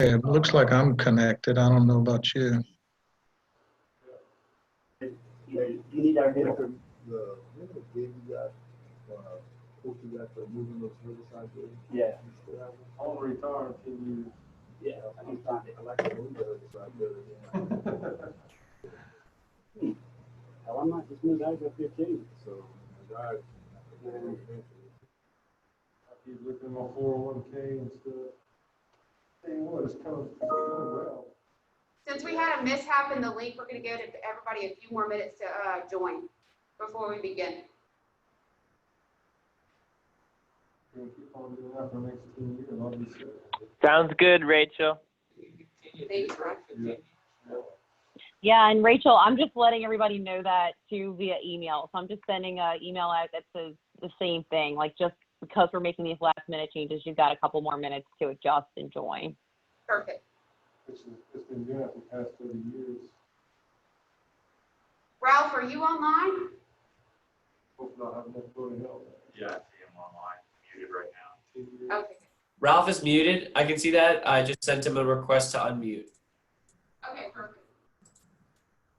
Yeah, it looks like I'm connected. I don't know about you. You need our help. The gig you got, hope you got for moving those Riverside days. Yeah. I won't retire until you. Yeah, I'm trying to collect the Riverside building. Hell, I might just move out of 15. So, guys, I keep looking at my 401k and stuff. Hey, what, it's going well. Since we had a mishap in the link, we're going to give everybody a few more minutes to join before we begin. We're gonna keep on doing that for the next 10 years, I'll be sure. Sounds good, Rachel. Thanks, Ron. Yeah. Yeah, and Rachel, I'm just letting everybody know that too via email. So I'm just sending an email out that says the same thing. Like, just because we're making these last minute changes, you've got a couple more minutes to adjust and join. Perfect. It's been doing it for the past 30 years. Ralph, are you online? Hopefully I'll have enough voting help. Yeah, I see him online, muted right now. Okay. Ralph is muted. I can see that. I just sent him a request to unmute. Okay, perfect.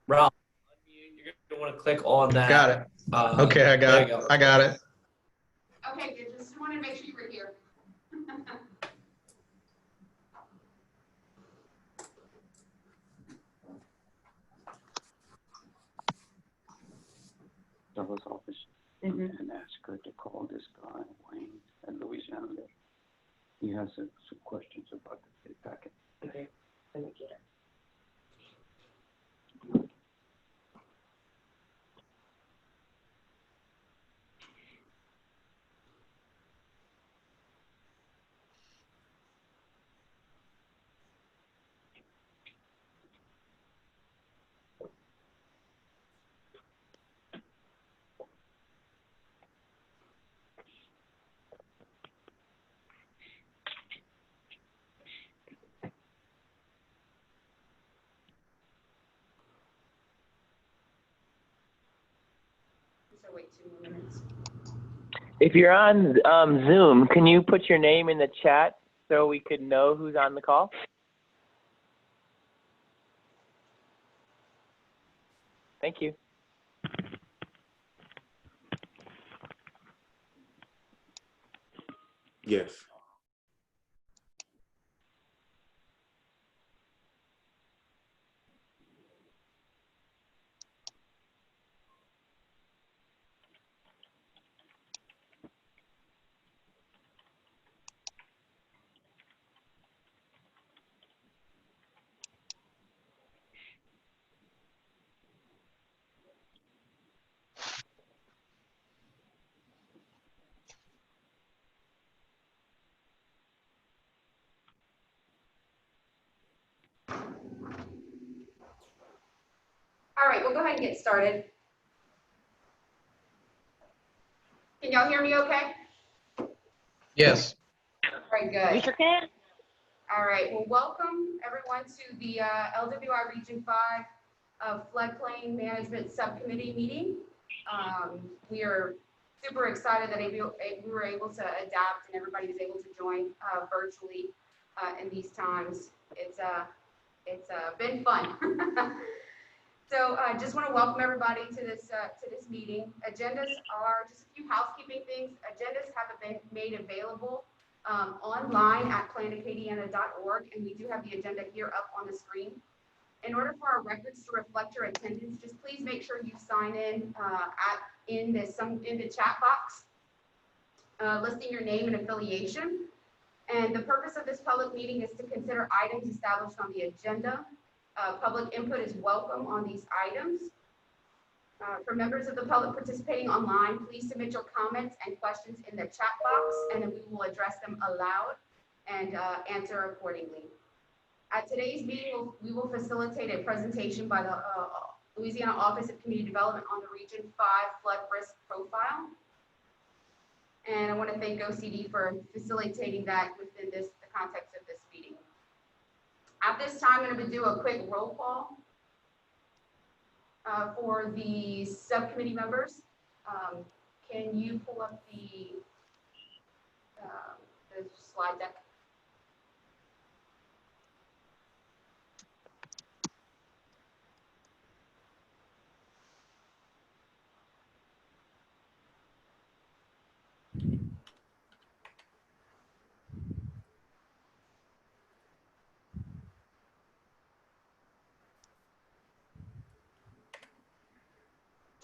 Ralph, unmute. You're going to want to click on that. Got it. Okay, I got it. I got it. Okay, good. Just wanted to make sure you were here. Douglas office and ask her to call this guy, Wayne, at Louisiana. He has some questions about the pay packet. Okay, let me get it. So wait 2 more minutes. If you're on Zoom, can you put your name in the chat so we could know who's on the call? Thank you. Yes. All right, we'll go ahead and get started. Can y'all hear me okay? Yes. All right, good. We sure can. All right, well, welcome everyone to the LWI Region 5 Floodplain Management Subcommittee meeting. We are super excited that we were able to adapt and everybody was able to join virtually in these times. It's been fun. So I just want to welcome everybody to this meeting. Agendas are just a few housekeeping things. Agendas have been made available online at planacadiana.org, and we do have the agenda here up on the screen. In order for our records to reflect your attendance, just please make sure you sign in in the chat box, listing your name and affiliation. And the purpose of this public meeting is to consider items established on the agenda. Public input is welcome on these items. For members of the public participating online, please submit your comments and questions in the chat box, and then we will address them aloud and answer accordingly. At today's meeting, we will facilitate a presentation by the Louisiana Office of Community Development on the Region 5 flood risk profile. And I want to thank OCD for facilitating that within the context of this meeting. At this time, I'm going to do a quick roll call for the subcommittee members. Can you pull up the slide deck?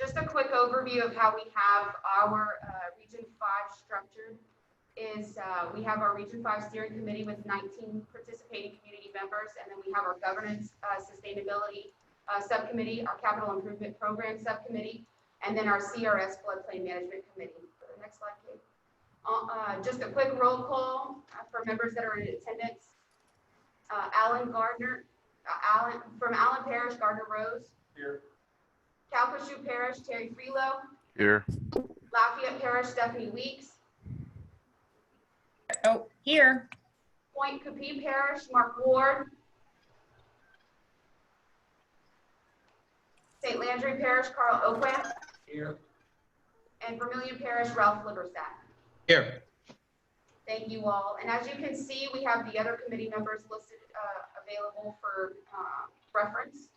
Just a quick overview of how we have our Region 5 structured is we have our Region 5 steering committee with 19 participating community members, and then we have our governance sustainability subcommittee, our capital improvement program subcommittee, and then our CRS floodplain management committee. For the next slide, please. Just a quick roll call for members that are in attendance. Alan Gardner, from Allen Parish, Gardner Rose. Here. Calcasieu Parish, Terry Freelo. Here. Lafayette Parish, Stephanie Weeks. Oh, here. Point Coupee Parish, Mark Ward. St. Landry Parish, Carl Oakwam. Here. And Vermilion Parish, Ralph Liberstadt. Here. Thank you all. And as you can see, we have the other committee members listed available for reference.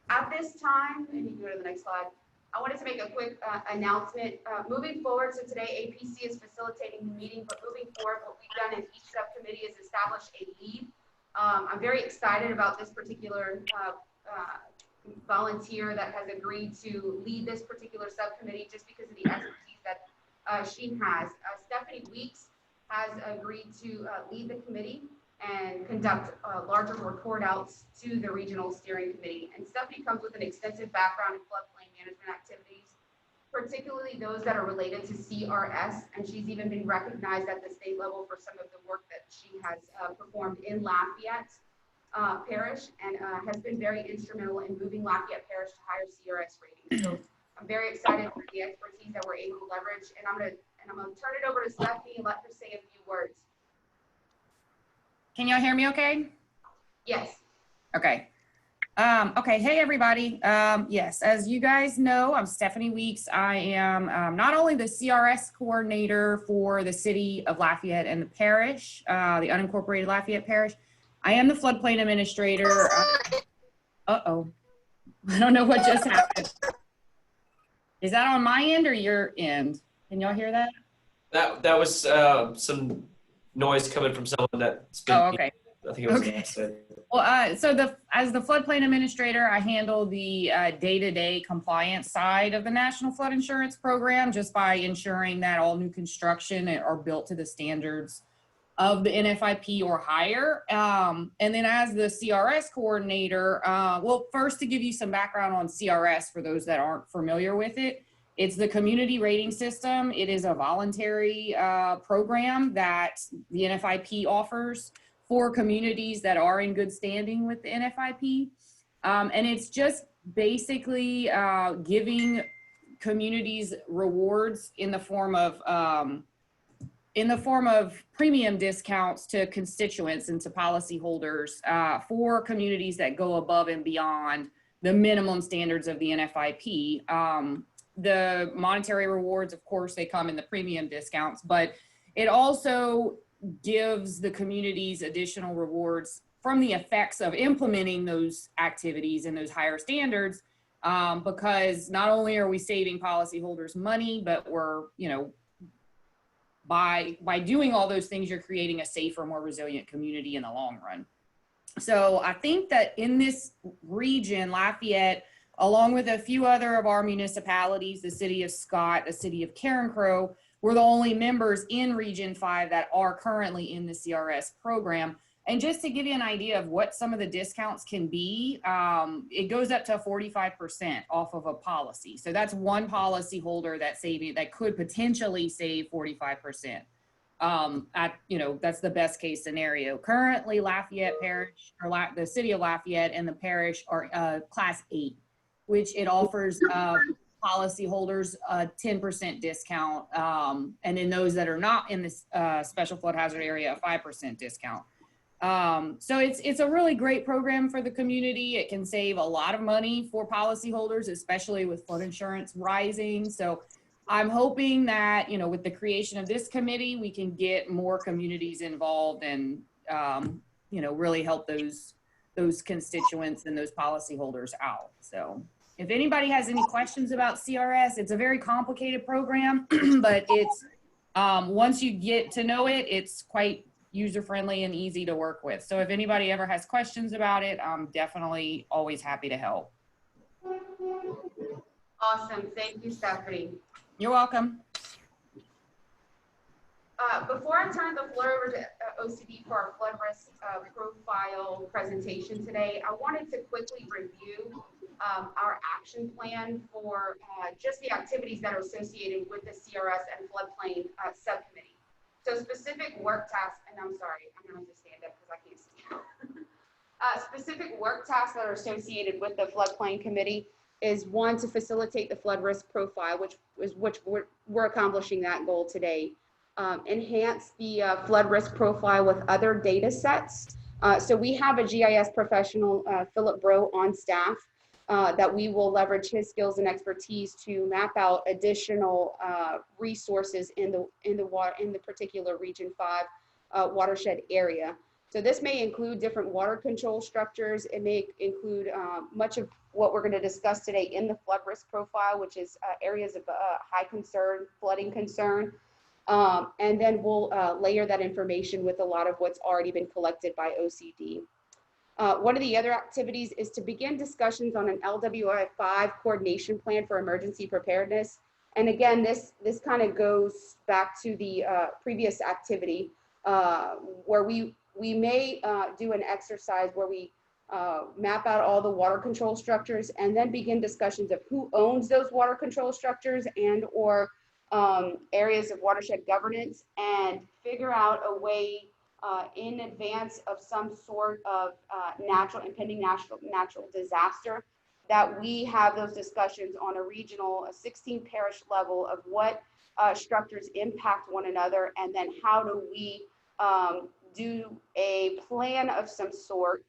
At this time, and you can go to the next slide, I wanted to make a quick announcement. Moving forward, so today APC is facilitating the meeting, but moving forward, what we've done in each subcommittee is establish a lead. I'm very excited about this particular volunteer that has agreed to lead this particular subcommittee just because of the expertise that she has. Stephanie Weeks has agreed to lead the committee and conduct larger report outs to the regional steering committee. And Stephanie comes with an extensive background in floodplain management activities, particularly those that are related to CRS. And she's even been recognized at the state level for some of the work that she has performed in Lafayette Parish, and has been very instrumental in moving Lafayette Parish to higher CRS ratings. So I'm very excited for the expertise that we're able to leverage. And I'm gonna turn it over to Stephanie and let her say a few words. Can y'all hear me okay? Yes. Okay. Okay. Hey, everybody. Yes, as you guys know, I'm Stephanie Weeks. I am not only the CRS coordinator for the city of Lafayette and the parish, the unincorporated Lafayette Parish. I am the floodplain administrator. Uh-oh. I don't know what just happened. Is that on my end or your end? Can y'all hear that? That was some noise coming from someone that's been. Oh, okay. I think it was Okay. an accident. Well, so as the floodplain administrator, I handle the day-to-day compliance side of the National Flood Insurance Program, just by ensuring that all new construction are built to the standards of the NFIP or higher. And then as the CRS coordinator, well, first to give you some background on CRS for those that aren't familiar with it, it's the community rating system. It is a voluntary program that the NFIP offers for communities that are in good standing with the NFIP. And it's just basically giving communities rewards in the form of premium discounts to constituents and to policyholders for communities that go above and beyond the minimum standards of the NFIP. The monetary rewards, of course, they come in the premium discounts, but it also gives the communities additional rewards from the effects of implementing those activities and those higher standards, because not only are we saving policyholders money, but we're, you know, by doing all those things, you're creating a safer, more resilient community in the long run. So I think that in this region, Lafayette, along with a few other of our municipalities, the city of Scott, the city of Carencro, we're the only members in Region 5 that are currently in the CRS program. And just to give you an idea of what some of the discounts can be, it goes up to 45% off of a policy. So that's one policy holder that could potentially save 45%. That's the best case scenario. Currently, Lafayette Parish, or the city of Lafayette and the parish are Class 8, which it offers policyholders a 10% discount, and then those that are not in this special flood hazard area, a 5% discount. So it's a really great program for the community. It can save a lot of money for policyholders, especially with flood insurance rising. So I'm hoping that, you know, with the creation of this committee, we can get more communities involved and, really help those constituents and those policyholders out. So if anybody has any questions about CRS, it's a very complicated program, but it's, once you get to know it, it's quite user-friendly and easy to work with. So if anybody ever has questions about it, I'm definitely always happy to help. Awesome. Thank you, Stephanie. You're welcome. Before I turn the floor over to OCD for our flood risk profile presentation today, I wanted to quickly review our action plan for just the activities that are associated with the CRS and floodplain subcommittee. So specific work tasks, and I'm sorry, I'm going to have to stand up because I can't see. Specific work tasks that are associated with the floodplain committee is one, to facilitate the flood risk profile, which we're accomplishing that goal today. Enhance the flood risk profile with other data sets. So we have a GIS professional, Philip Bro, on staff that we will leverage his skills and expertise to map out additional resources in the particular Region 5 watershed area. So this may include different water control structures. It may include much of what we're going to discuss today in the flood risk profile, which is areas of high concern, flooding concern. And then we'll layer that information with a lot of what's already been collected by OCD. One of the other activities is to begin discussions on an LWI 5 coordination plan for emergency preparedness. And again, this kind of goes back to the previous activity where we may do an exercise where we map out all the water control structures and then begin discussions of who owns those water control structures and or areas of watershed governance, and figure out a way in advance of some sort of impending natural disaster, that we have those discussions on a regional, a 16 parish level of what structures impact one another, and then how do we do a plan of some sort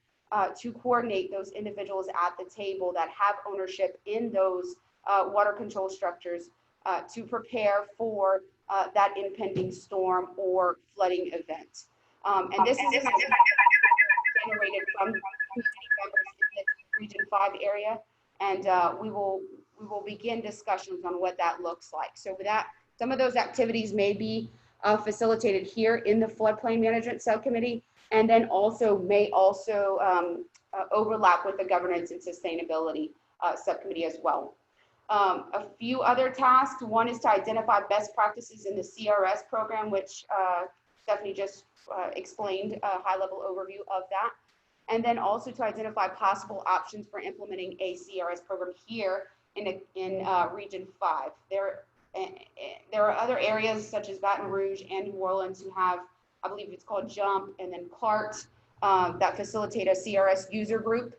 to coordinate those individuals at the table that have ownership in those water control structures to prepare for that impending storm or flooding event. And this is generated from community members in the Region 5 area, and we will begin discussions on what that looks like. So with that, some of those activities may be facilitated here in the floodplain management subcommittee, and then may overlap with the governance and sustainability subcommittee as well. A few other tasks. One is to identify best practices in the CRS program, which Stephanie just explained a high-level overview of that. And then also to identify possible options for implementing a CRS program here in Region 5. There are other areas such as Baton Rouge and New Orleans who have, I believe it's called JUMP, and then CART that facilitate a CRS user group.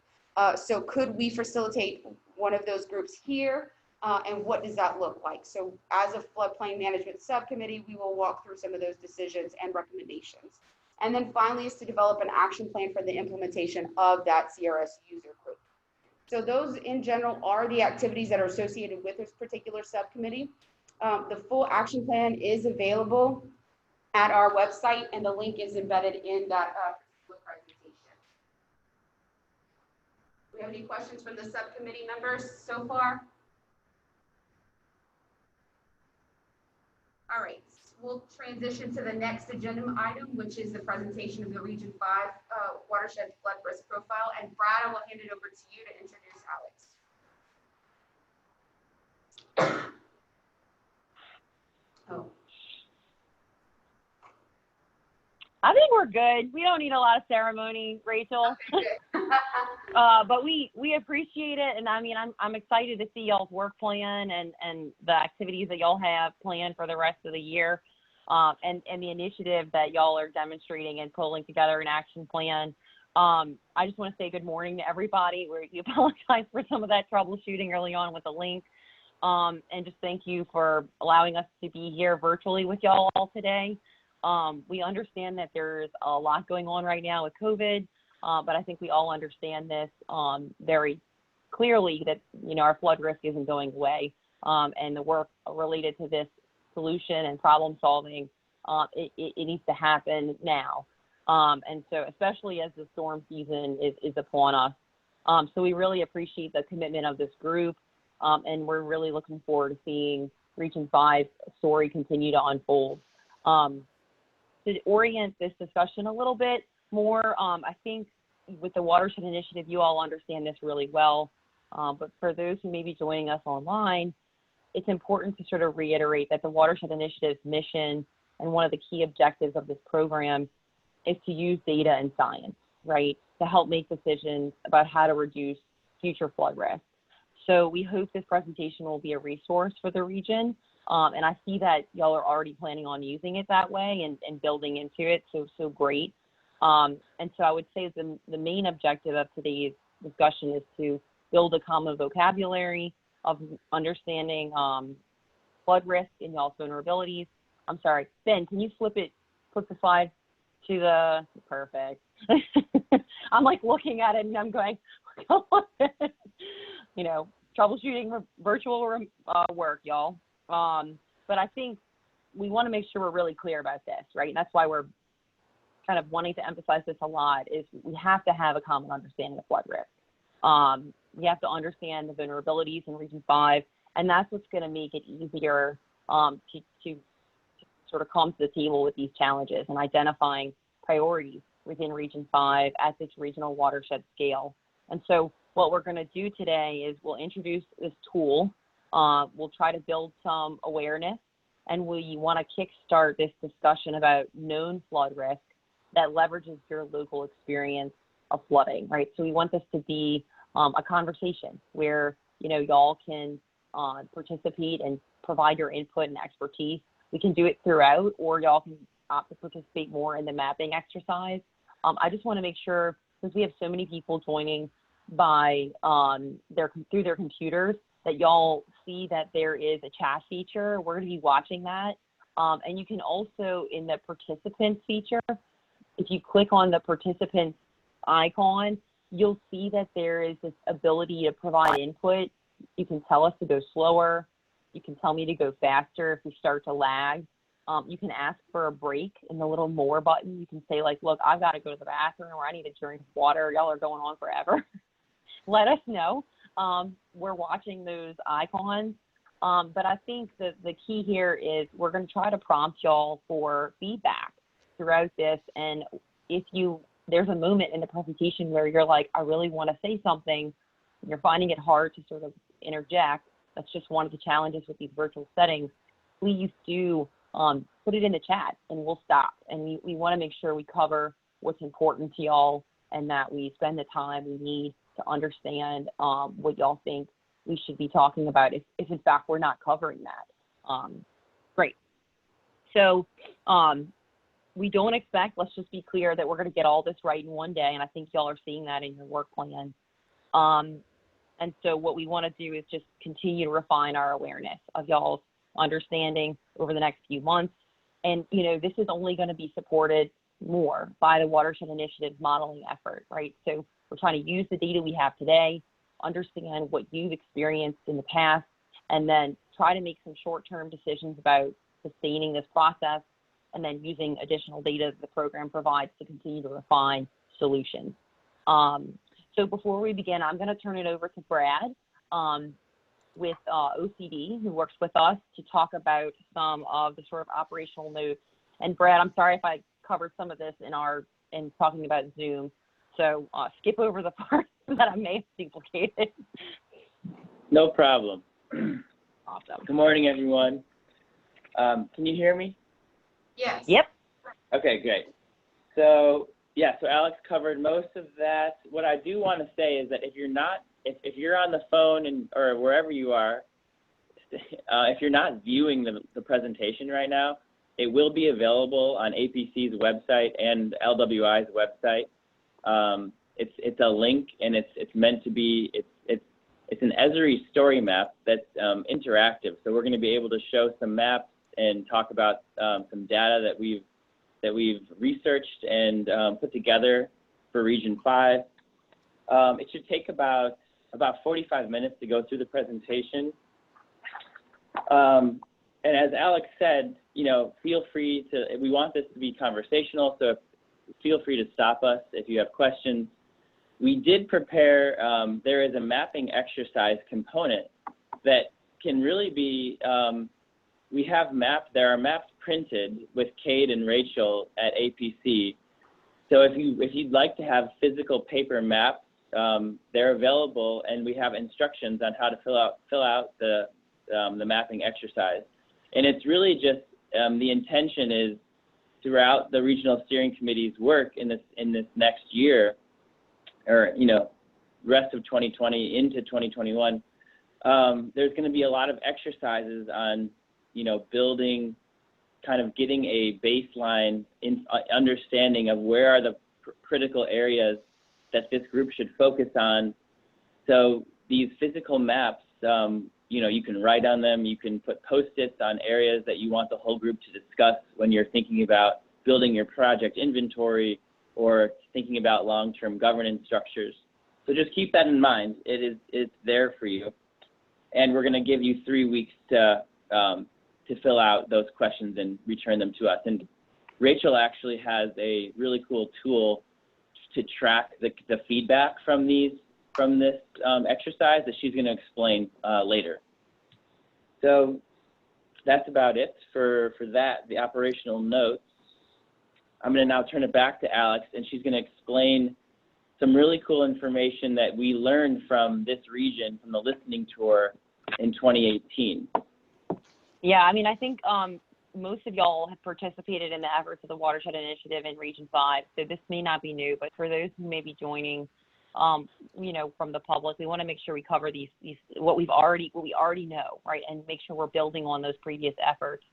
So could we facilitate one of those groups here? And what does that look like? So as a floodplain management subcommittee, we will walk through some of those decisions and recommendations. And then finally is to develop an action plan for the implementation of that CRS user group. So those in general are the activities that are associated with this particular subcommittee. The full action plan is available at our website, and the link is embedded in that presentation. Do we have any questions from the subcommittee members so far? All right, we'll transition to the next agenda item, which is the presentation of the Region 5 watershed flood risk profile. And Brad, I will hand it over to you to introduce Alex. Oh. I think we're good. We don't need a lot of ceremony, Rachel. But we appreciate it, and I mean, I'm excited to see y'all's work plan and the activities that y'all have planned for the rest of the year, and the initiative that y'all are demonstrating and pulling together an action plan. I just want to say good morning to everybody. We apologize for some of that troubleshooting early on with the link, and just thank you for allowing us to be here virtually with y'all all today. We understand that there's a lot going on right now with COVID, but I think we all understand this very clearly, that, you know, our flood risk isn't going away, and the work related to this solution and problem solving, it needs to happen now. And so especially as the storm season is upon us. So we really appreciate the commitment of this group, and we're really looking forward to seeing Region 5 story continue to unfold. To orient this discussion a little bit more, I think with the Watershed Initiative, you all understand this really well. But for those who may be joining us online, it's important to sort of reiterate that the Watershed Initiative's mission and one of the key objectives of this program is to use data and science, right, to help make decisions about how to reduce future flood risk. So we hope this presentation will be a resource for the region. And I see that y'all are already planning on using it that way and building into it, so great. And so I would say the main objective of today's discussion is to build a common vocabulary of understanding flood risk and y'all's vulnerabilities. I'm sorry, Ben, can you flip the slide to the, perfect. I'm like looking at it and I'm going, you know, troubleshooting virtual work, y'all. But I think we want to make sure we're really clear about this, right? And that's why we're kind of wanting to emphasize this a lot, is we have to have a common understanding of flood risk. We have to understand the vulnerabilities in Region 5, and that's what's going to make it easier to sort of come to the table with these challenges and identifying priorities within Region 5 at this regional watershed scale. And so what we're going to do today is we'll introduce this tool. We'll try to build some awareness, and we want to kickstart this discussion about known flood risk that leverages your local experience of flooding, right? So we want this to be a conversation where, you know, y'all can participate and provide your input and expertise. We can do it throughout, or y'all can opt to participate more in the mapping exercise. I just want to make sure, since we have so many people joining by through their computers, that y'all see that there is a chat feature. We're going to be watching that. And you can also, in the participants feature, if you click on the participants icon, you'll see that there is this ability to provide input. You can tell us to go slower. You can tell me to go faster if we start to lag. You can ask for a break in the little more button. You can say, like, look, I've got to go to the bathroom, or I need a drink of water. Y'all are going on forever. Let us know. We're watching those icons. But I think that the key here is we're going to try to prompt y'all for feedback throughout this. And if there's a moment in the presentation where you're like, I really want to say something, and you're finding it hard to sort of interject, that's just one of the challenges with these virtual settings, please do put it in the chat and we'll stop. And we want to make sure we cover what's important to y'all and that we spend the time we need to understand what y'all think we should be talking about if in fact we're not covering that. Great. So we don't expect, let's just be clear, that we're going to get all this right in one day, and I think y'all are seeing that in your work plan. And so what we want to do is just continue to refine our awareness of y'all's understanding over the next few months. And, you know, this is only going to be supported more by the Watershed Initiative modeling effort, right? So we're trying to use the data we have today, understand what you've experienced in the past, and then try to make some short-term decisions about sustaining this process, and then using additional data that the program provides to continue to refine solutions. So before we begin, I'm going to turn it over to Brad with OCD, who works with us, to talk about some of the sort of operational notes. And Brad, I'm sorry if I covered some of this in talking about Zoom. So skip over the parts that I may have duplicated. No problem. Awesome. Good morning, everyone. Can you hear me? Yes. Yep. Okay, great. So yeah, so Alex covered most of that. What I do want to say is that if you're on the phone or wherever you are, if you're not viewing the presentation right now, it will be available on APC's website and LWI's website. It's a link, and it's meant to be, it's an Esri story map that's interactive. So we're going to be able to show some maps and talk about some data that we've researched and put together for Region 5. It should take about 45 minutes to go through the presentation. And as Alex said, you know, feel free to, we want this to be conversational, so feel free to stop us if you have questions. We did prepare, there is a mapping exercise component that can really be, there are maps printed with Cade and Rachel at APC. So if you'd like to have physical paper maps they're available, and we have instructions on how to fill out the mapping exercise. And it's really just the intention is throughout the regional steering committee's work in this next year, or rest of 2020 into 2021. There's going to be a lot of exercises on building, kind of getting a baseline understanding of where are the critical areas that this group should focus on. So these physical maps, you can write on them, you can put Post-its on areas that you want the whole group to discuss when you're thinking about building your project inventory or thinking about long-term governance structures. So just keep that in mind. It's there for you. And we're going to give you 3 weeks to fill out those questions and return them to us. And Rachel actually has a really cool tool to track the feedback from this exercise that she's going to explain later. So that's about it for that, the operational notes. I'm going to now turn it back to Alex, and she's going to explain some really cool information that we learned from this region, from the listening tour in 2018. Yeah, I mean, I think most of y'all have participated in the efforts of the Watershed Initiative in Region 5, so this may not be new, but for those who may be joining, from the public, we want to make sure we cover these what we already know, right, and make sure we're building on those previous efforts.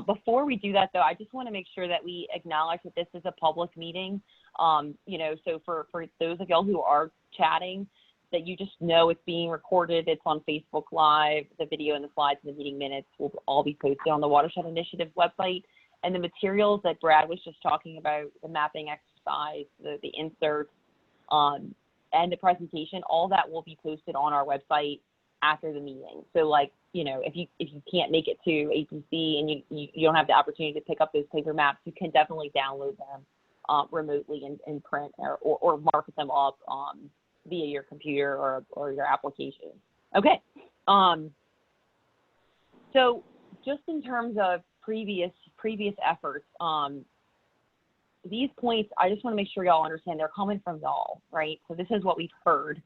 Before we do that, though, I just want to make sure that we acknowledge that this is a public meeting. So for those of y'all who are chatting, that you just know it's being recorded. It's on Facebook Live. The video and the slides and the meeting minutes will all be posted on the Watershed Initiative website. And the materials that Brad was just talking about, the mapping exercise, the inserts, and the presentation, all that will be posted on our website after the meeting. So if you can't make it to APC and you don't have the opportunity to pick up those paper maps, you can definitely download them remotely and print or mark them up via your computer or your application. Okay. So just in terms of previous efforts, these points, I just want to make sure y'all understand they're coming from y'all, right? So this is what we've heard.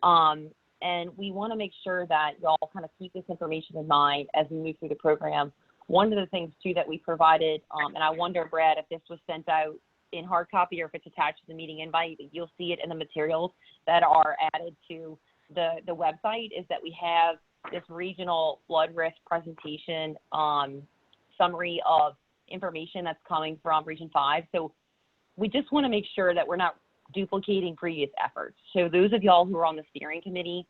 And we want to make sure that y'all kind of keep this information in mind as we move through the program. One of the things, too, that we provided, and I wonder, Brad, if this was sent out in hard copy or if it's attached to the meeting invite, you'll see it in the materials that are added to the website, is that we have this regional flood risk presentation summary of information that's coming from Region 5. So we just want to make sure that we're not duplicating previous efforts. So those of y'all who are on the steering committee,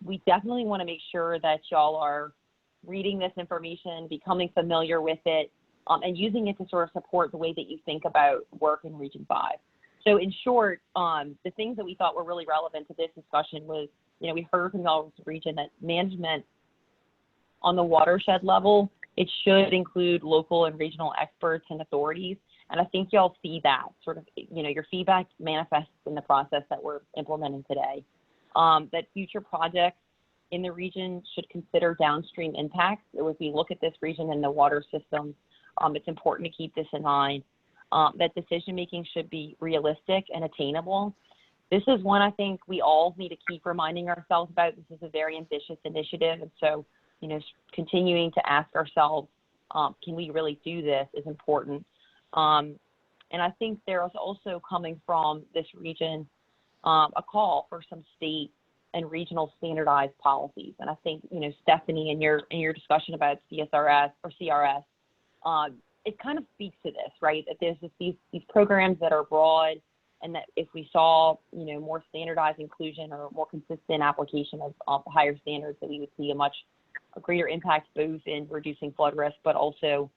we definitely want to make sure that y'all are reading this information, becoming familiar with it, and using it to sort of support the way that you think about work in Region 5. So in short, the things that we thought were really relevant to this discussion was, we heard from y'all's region that management on the watershed level, it should include local and regional experts and authorities. And I think y'all see that sort of, your feedback manifests in the process that we're implementing today. That future projects in the region should consider downstream impacts. If we look at this region and the water system, it's important to keep this in mind. That decision-making should be realistic and attainable. This is one I think we all need to keep reminding ourselves about. This is a very ambitious initiative. And so, continuing to ask ourselves, can we really do this, is important. And I think there is also coming from this region a call for some state and regional standardized policies. And I think, Stephanie, in your discussion about CSRS or CRS, it kind of speaks to this, right? That there's these programs that are broad, and that if we saw, more standardized inclusion or more consistent application of higher standards, that we would see a greater impact both in reducing flood risk, but also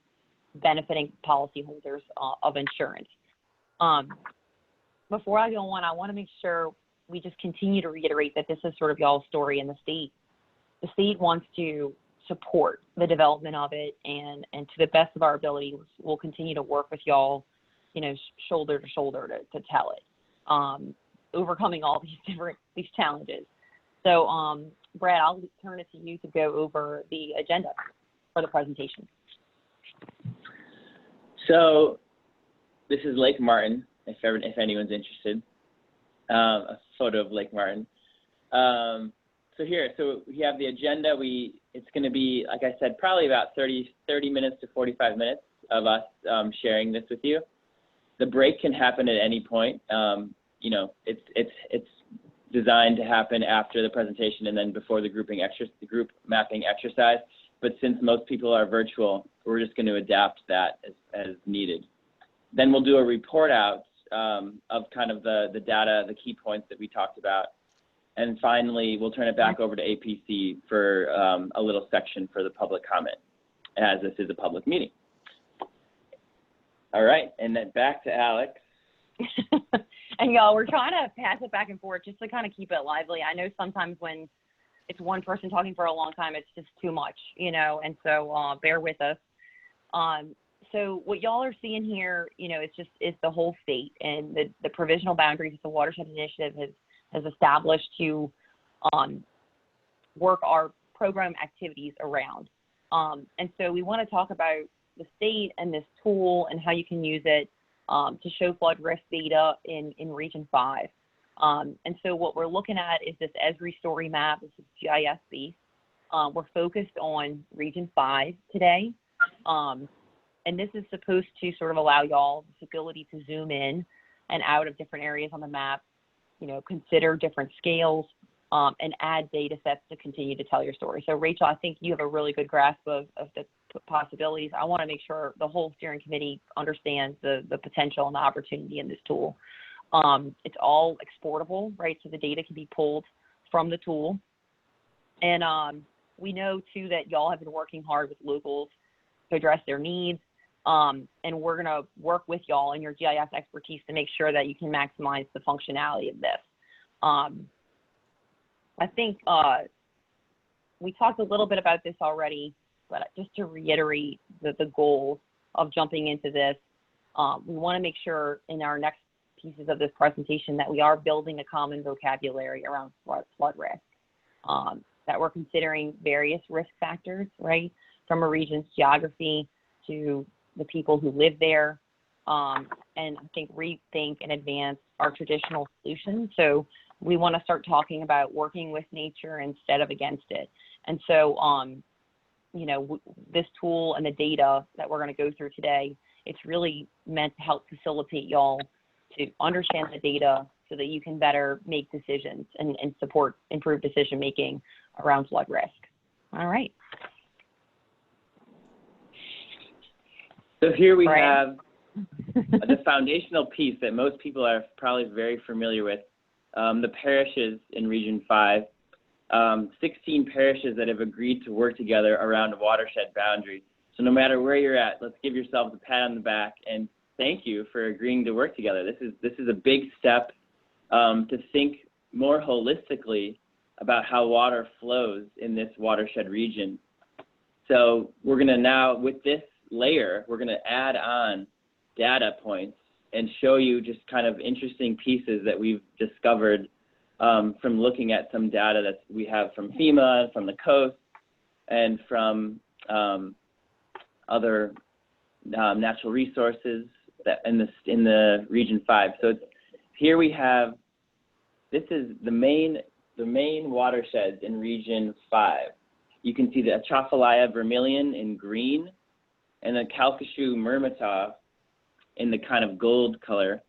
benefiting policyholders of insurance. Before I go on, I want to make sure we just continue to reiterate that this is sort of y'all's story, and the state wants to support the development of it, and to the best of our ability, we'll continue to work with y'all, shoulder to shoulder to tell it, overcoming all these challenges. So, Brad, I'll turn it to you to go over the agenda for the presentation. So this is Lake Martin, if anyone's interested. a photo of Lake Martin. So we have the agenda. It's going to be, like I said, probably about 30 minutes to 45 minutes of us sharing this with you. The break can happen at any point. It's designed to happen after the presentation and then before the group mapping exercise. But since most people are virtual, we're just going to adapt that as needed. Then we'll do a report out of kind of the data, the key points that we talked about. And finally, we'll turn it back over to APC for a little section for the public comment, as this is a public meeting. All right, and then back to Alex. And y'all, we're trying to pass it back and forth just to kind of keep it lively. I know sometimes when it's one person talking for a long time, it's just too much, and so bear with us. So what y'all are seeing here, is the whole state and the provisional boundaries the Watershed Initiative has established to work our program activities around. And so we want to talk about the state and this tool and how you can use it to show flood risk data in Region 5. And so what we're looking at is this Esri story map. This is GIS based. We're focused on Region 5 today. And this is supposed to sort of allow y'all this ability to zoom in and out of different areas on the map, consider different scales, and add data sets to continue to tell your story. So Rachel, I think you have a really good grasp of the possibilities. I want to make sure the whole steering committee understands the potential and the opportunity in this tool. It's all exportable, right? So the data can be pulled from the tool. And we know too that y'all have been working hard with locals to address their needs. And we're going to work with y'all and your GIS expertise to make sure that you can maximize the functionality of this. I think we talked a little bit about this already, but just to reiterate the goals of jumping into this, we want to make sure in our next pieces of this presentation that we are building a common vocabulary around flood risk, that we're considering various risk factors, right, from a region's geography to the people who live there, and I think rethink and advance our traditional solutions. So we want to start talking about working with nature instead of against it. And so, this tool and the data that we're going to go through today, it's really meant to help facilitate y'all to understand the data so that you can better make decisions and support improved decision making around flood risk. All right. So here we have the foundational piece that most people are probably very familiar with, the parishes in Region 5, 16 parishes that have agreed to work together around a watershed boundary. So no matter where you're at, let's give yourselves a pat on the back and thank you for agreeing to work together. This is a big step to think more holistically about how water flows in this watershed region. So we're going to now, with this layer, we're going to add on data points and show you just kind of interesting pieces that we've discovered from looking at some data that we have from FEMA, from the coast, and from other natural resources that in the Region 5. So here we have, this is the main watersheds in Region 5. You can see the Atchafalaya vermilion in green and the Calcasieu Murmataw in the kind of gold color.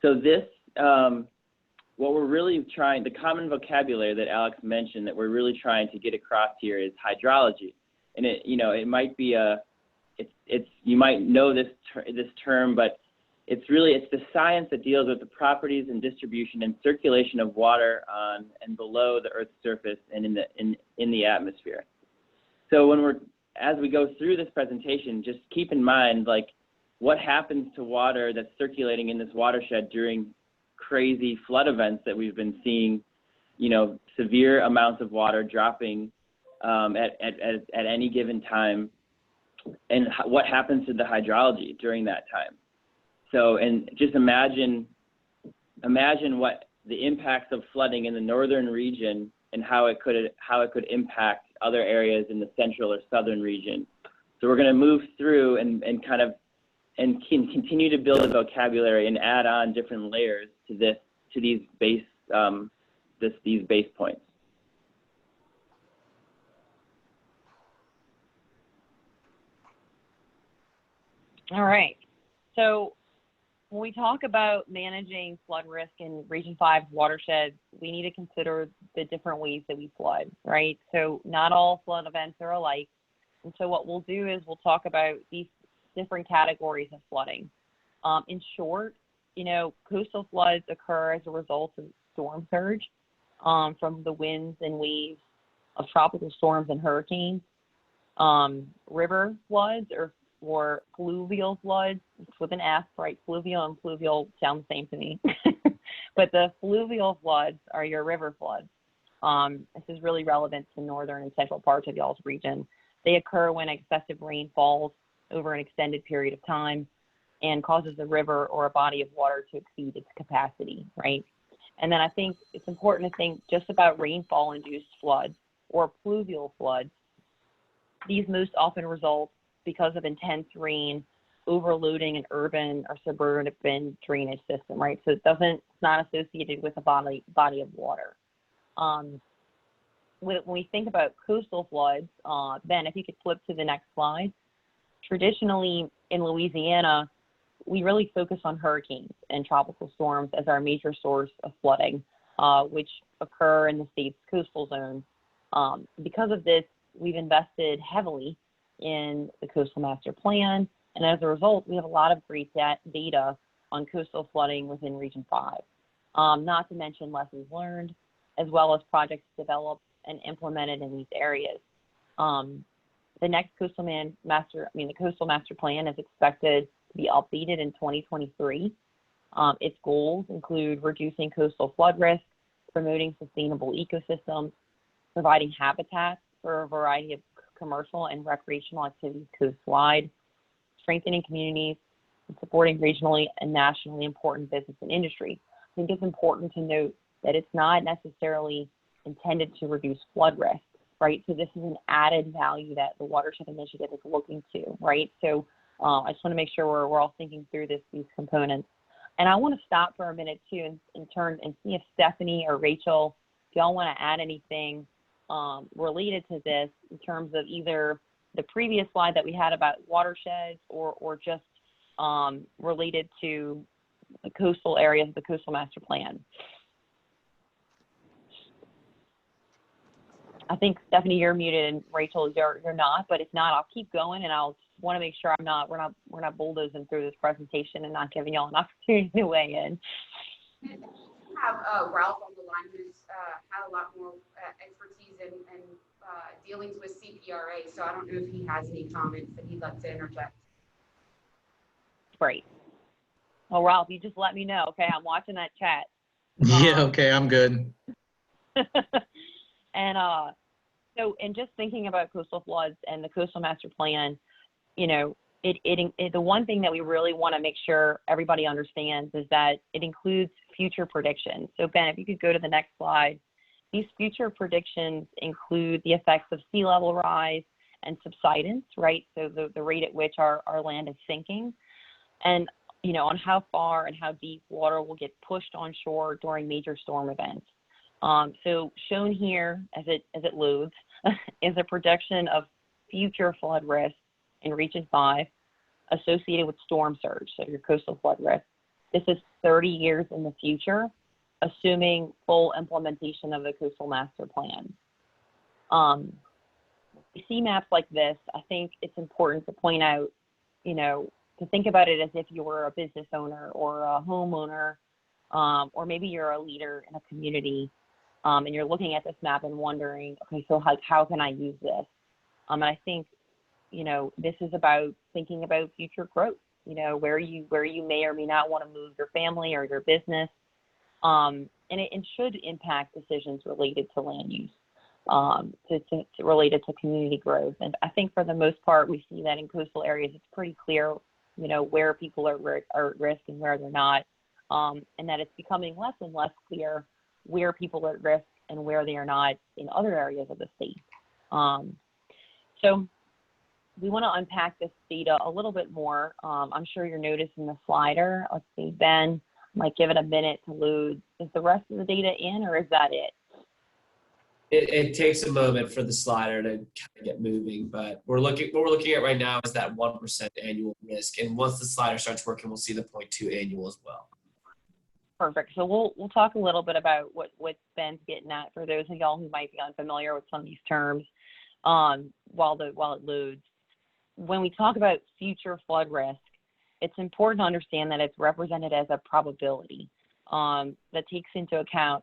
So this, what we're really trying, the common vocabulary that Alex mentioned that we're really trying to get across here is hydrology. And it might be you might know this term, but it's the science that deals with the properties and distribution and circulation of water on and below the Earth's surface and in the atmosphere. So as we go through this presentation, just keep in mind, like, what happens to water that's circulating in this watershed during crazy flood events that we've been seeing, severe amounts of water dropping at any given time, and what happens to the hydrology during that time. So, and just imagine what the impacts of flooding in the northern region and how it could impact other areas in the central or southern region. So we're going to move through and continue to build a vocabulary and add on different layers to to these base points. All right. So when we talk about managing flood risk in Region 5 watersheds, we need to consider the different ways that we flood, right? So not all flood events are alike. And so what we'll do is we'll talk about these different categories of flooding. In short, you know, coastal floods occur as a result of storm surge from the winds and waves of tropical storms and hurricanes. River floods or fluvial floods, it's with an F, right? Fluvial and fluvial sound the same to me. But the fluvial floods are your river floods. This is really relevant to northern and central parts of y'all's region. They occur when excessive rain falls over an extended period of time and causes a river or a body of water to exceed its capacity, right? And then I think it's important to think just about rainfall-induced floods or pluvial floods. These most often result because of intense rain overloading an urban or suburban drainage system, right? So it's not associated with a body of water. When we think about coastal floods, Ben, if you could flip to the next slide. Traditionally in Louisiana, we really focus on hurricanes and tropical storms as our major source of flooding, which occur in the state's coastal zone. Because of this, we've invested heavily in the Coastal Master Plan, and as a result, we have a lot of great data on coastal flooding within Region 5, not to mention lessons learned, as well as projects developed and implemented in these areas. The next the Coastal Master Plan is expected to be updated in 2023. Its goals include reducing coastal flood risk, promoting sustainable ecosystems, providing habitats for a variety of commercial and recreational activities coastwide, strengthening communities, and supporting regionally and nationally important business and industry. I think it's important to note that it's not necessarily intended to reduce flood risk, right? So this is an added value that the Watershed Initiative is looking to, right? So I just want to make sure we're all thinking through these components. And I want to stop for a minute too and turn and see if Stephanie or Rachel, if y'all want to add anything related to this in terms of either the previous slide that we had about watersheds or just related to the coastal areas of the Coastal Master Plan. I think Stephanie, you're muted, and Rachel, you're not. But if not, I'll keep going, and I'll want to make sure we're not bulldozing through this presentation and not giving y'all an opportunity to weigh in. We have Ralph on the line who's had a lot more expertise in dealings with CPRA. So I don't know if he has any comments that he'd like to interject. Great. Well, Ralph, you just let me know. Okay, I'm watching that chat. Yeah. Okay. I'm good. And just thinking about coastal floods and the Coastal Master Plan, you know, the one thing that we really want to make sure everybody understands is that it includes future predictions. So Ben, if you could go to the next slide. These future predictions include the effects of sea level rise and subsidence, right? So the rate at which our land is sinking, and you know, on how far and how deep water will get pushed on shore during major storm events. So shown here as it loads is a projection of future flood risk in Region 5 associated with storm surge, so your coastal flood risk. This is 30 years in the future, assuming full implementation of the Coastal Master Plan. We see maps like this, I think it's important to point out, you know, to think about it as if you were a business owner or a homeowner, or maybe you're a leader in a community, and you're looking at this map and wondering, okay, so how can I use this? And I think, you know, this is about thinking about future growth, you know, where you may or may not want to move your family or your business. And it should impact decisions related to land use, related to community growth. And I think for the most part, we see that in coastal areas, it's pretty clear, you know, where people are at risk and where they're not, and that it's becoming less and less clear where people are at risk and where they are not in other areas of the state. So we want to unpack this data a little bit more. I'm sure you're noticing the slider. Let's see, Ben, might give it a minute to load. Is the rest of the data in, or is that it? It takes a moment for the slider to kind of get moving, but what we're looking at right now is that 1% annual risk. And once the slider starts working, we'll see the 0.2 annual as well. Perfect. So we'll talk a little bit about what Ben's getting at for those of y'all who might be unfamiliar with some of these terms while it loads. When we talk about future flood risk, it's important to understand that it's represented as a probability that takes into account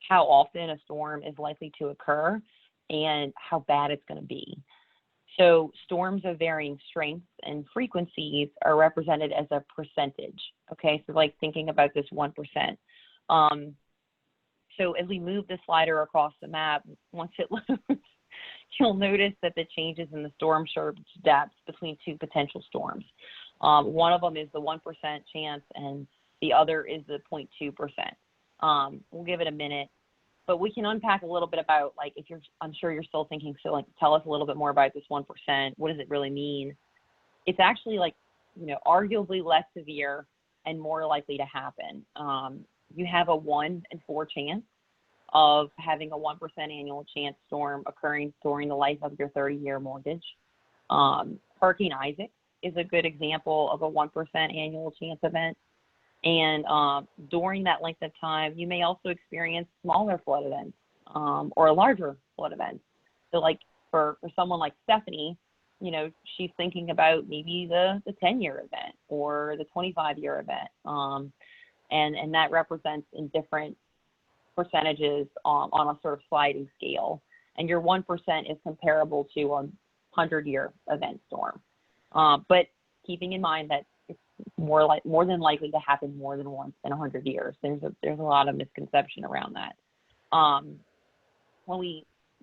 how often a storm is likely to occur and how bad it's going to be. So storms of varying strengths and frequencies are represented as a percentage. Okay, so like thinking about this 1%. So as we move the slider across the map, once it loads, you'll notice that the changes in the storm surge depth between two potential storms. One of them is the 1% chance and the other is the 0.2%. We'll give it a minute, but we can unpack a little bit about, like, I'm sure you're still thinking, so like, tell us a little bit more about this 1%. What does it really mean? It's actually like, arguably less severe and more likely to happen. You have a 1 in 4 chance of having a 1% annual chance storm occurring during the life of your 30-year mortgage. Hurricane Isaac is a good example of a 1% annual chance event. And during that length of time, you may also experience smaller flood events or larger flood events. So like for someone like Stephanie, she's thinking about maybe the 10-year event or the 25-year event. And that represents in different percentages on a sort of sliding scale. And your 1% is comparable to a 100-year event storm. But keeping in mind that it's more than likely to happen more than once in 100 years. There's a lot of misconception around that.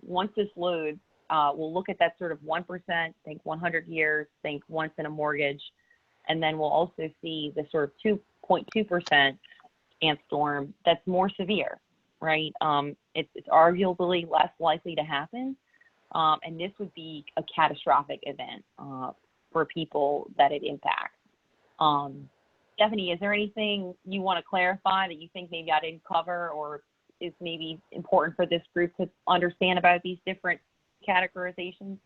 Once this loads, we'll look at that sort of 1%, think 100 years, think once in a mortgage, and then we'll also see the sort of 2.2% chance storm that's more severe, right? It's arguably less likely to happen, and this would be a catastrophic event for people that it impacts. Stephanie, is there anything you want to clarify that you think maybe I didn't cover or is maybe important for this group to understand about these different categorizations?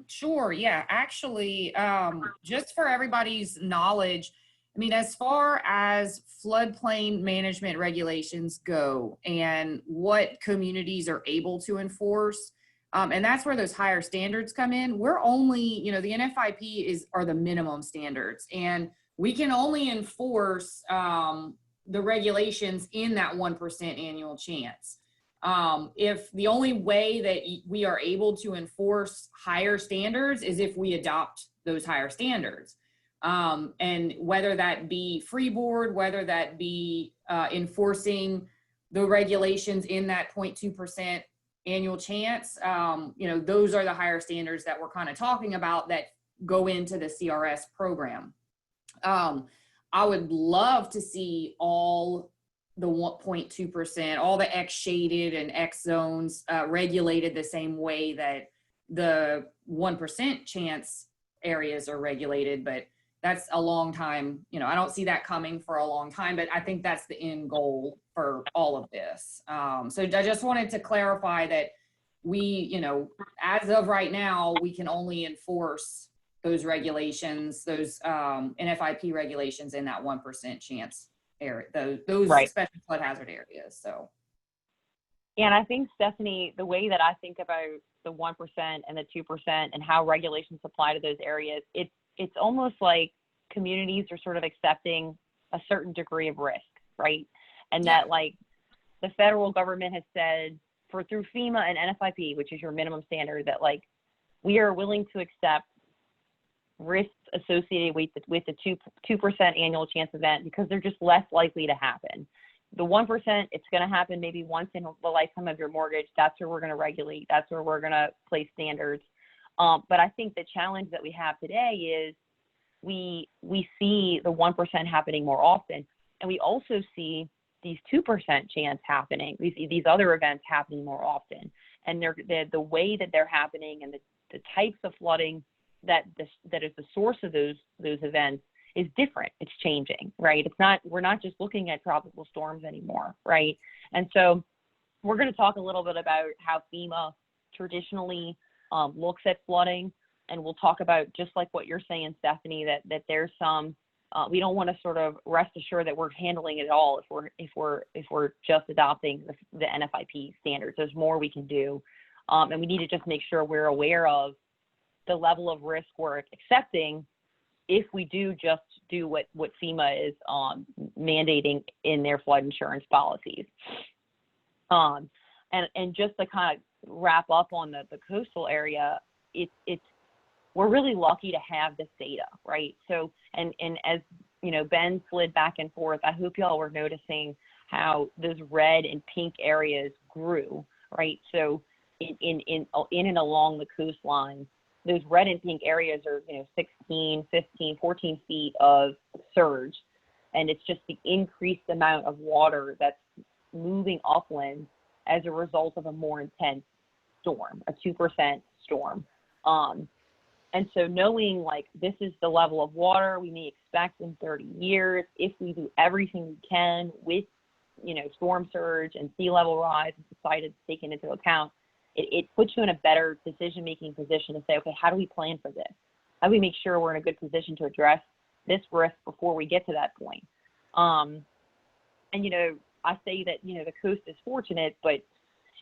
Sure. Yeah. Actually, just for everybody's knowledge, I mean, as far as floodplain management regulations go and what communities are able to enforce, and that's where those higher standards come in. We're only, the NFIP are the minimum standards, and we can only enforce the regulations in that 1% annual chance. If the only way that we are able to enforce higher standards is if we adopt those higher standards. And whether that be freeboard, whether that be enforcing the regulations in that 0.2% annual chance, those are the higher standards that we're kind of talking about that go into the CRS program. I would love to see all the 1.2%, all the X shaded and X zones regulated the same way that the 1% chance areas are regulated, but that's a long time. I don't see that coming for a long time, but I think that's the end goal for all of this. So I just wanted to clarify that we, as of right now, we can only enforce those regulations, those NFIP regulations in that 1% chance area, those right. Special flood hazard areas. So. And I think, Stephanie, the way that I think about the 1% and the 2% and how regulations apply to those areas, it's almost like communities are sort of accepting a certain degree of risk, right? And that like the federal government has said through FEMA and NFIP, which is your minimum standard, that like we are willing to accept risks associated with the 2% annual chance event because they're just less likely to happen. The 1%, it's going to happen maybe once in the lifetime of your mortgage. That's where we're going to regulate. That's where we're going to place standards. But I think the challenge that we have today is we see the 1% happening more often, and we also see these 2% chance happening. We see these other events happening more often, and the way that they're happening and the types of flooding that is the source of those events is different. It's changing, right? We're not just looking at tropical storms anymore, right? And so we're going to talk a little bit about how FEMA traditionally looks at flooding, and we'll talk about, just like what you're saying, Stephanie, that there's some, we don't want to sort of rest assured that we're handling it all if we're just adopting the NFIP standards. There's more we can do, and we need to just make sure we're aware of the level of risk we're accepting if we do just do what FEMA is mandating in their flood insurance policies. And just to kind of wrap up on the coastal area, we're really lucky to have this data, right? So, and as you know, Ben slid back and forth, I hope y'all were noticing how those red and pink areas grew, right? So in and along the coastline, those red and pink areas are, 16, 15, 14 feet of surge. And it's just the increased amount of water that's moving upland as a result of a more intense storm, a 2% storm. And so knowing like this is the level of water we may expect in 30 years, if we do everything we can with, storm surge and sea level rise and subsidence taken into account, it puts you in a better decision-making position to say, okay, how do we plan for this? How do we make sure we're in a good position to address this risk before we get to that point? And, I say that, the coast is fortunate, but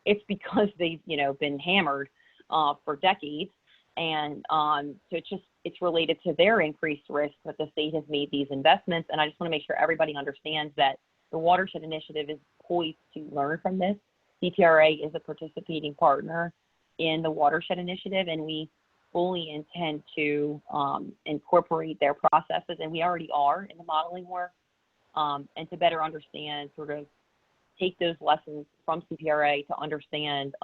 it's because they've, been hammered for decades. And so it's related to their increased risk that the state has made these investments. And I just want to make sure everybody understands that the Watershed Initiative is poised to learn from this. CPRA is a participating partner in the Watershed Initiative, and we fully intend to incorporate their processes, and we already are in the modeling work, and to better understand, sort of take those lessons from CPRA to understand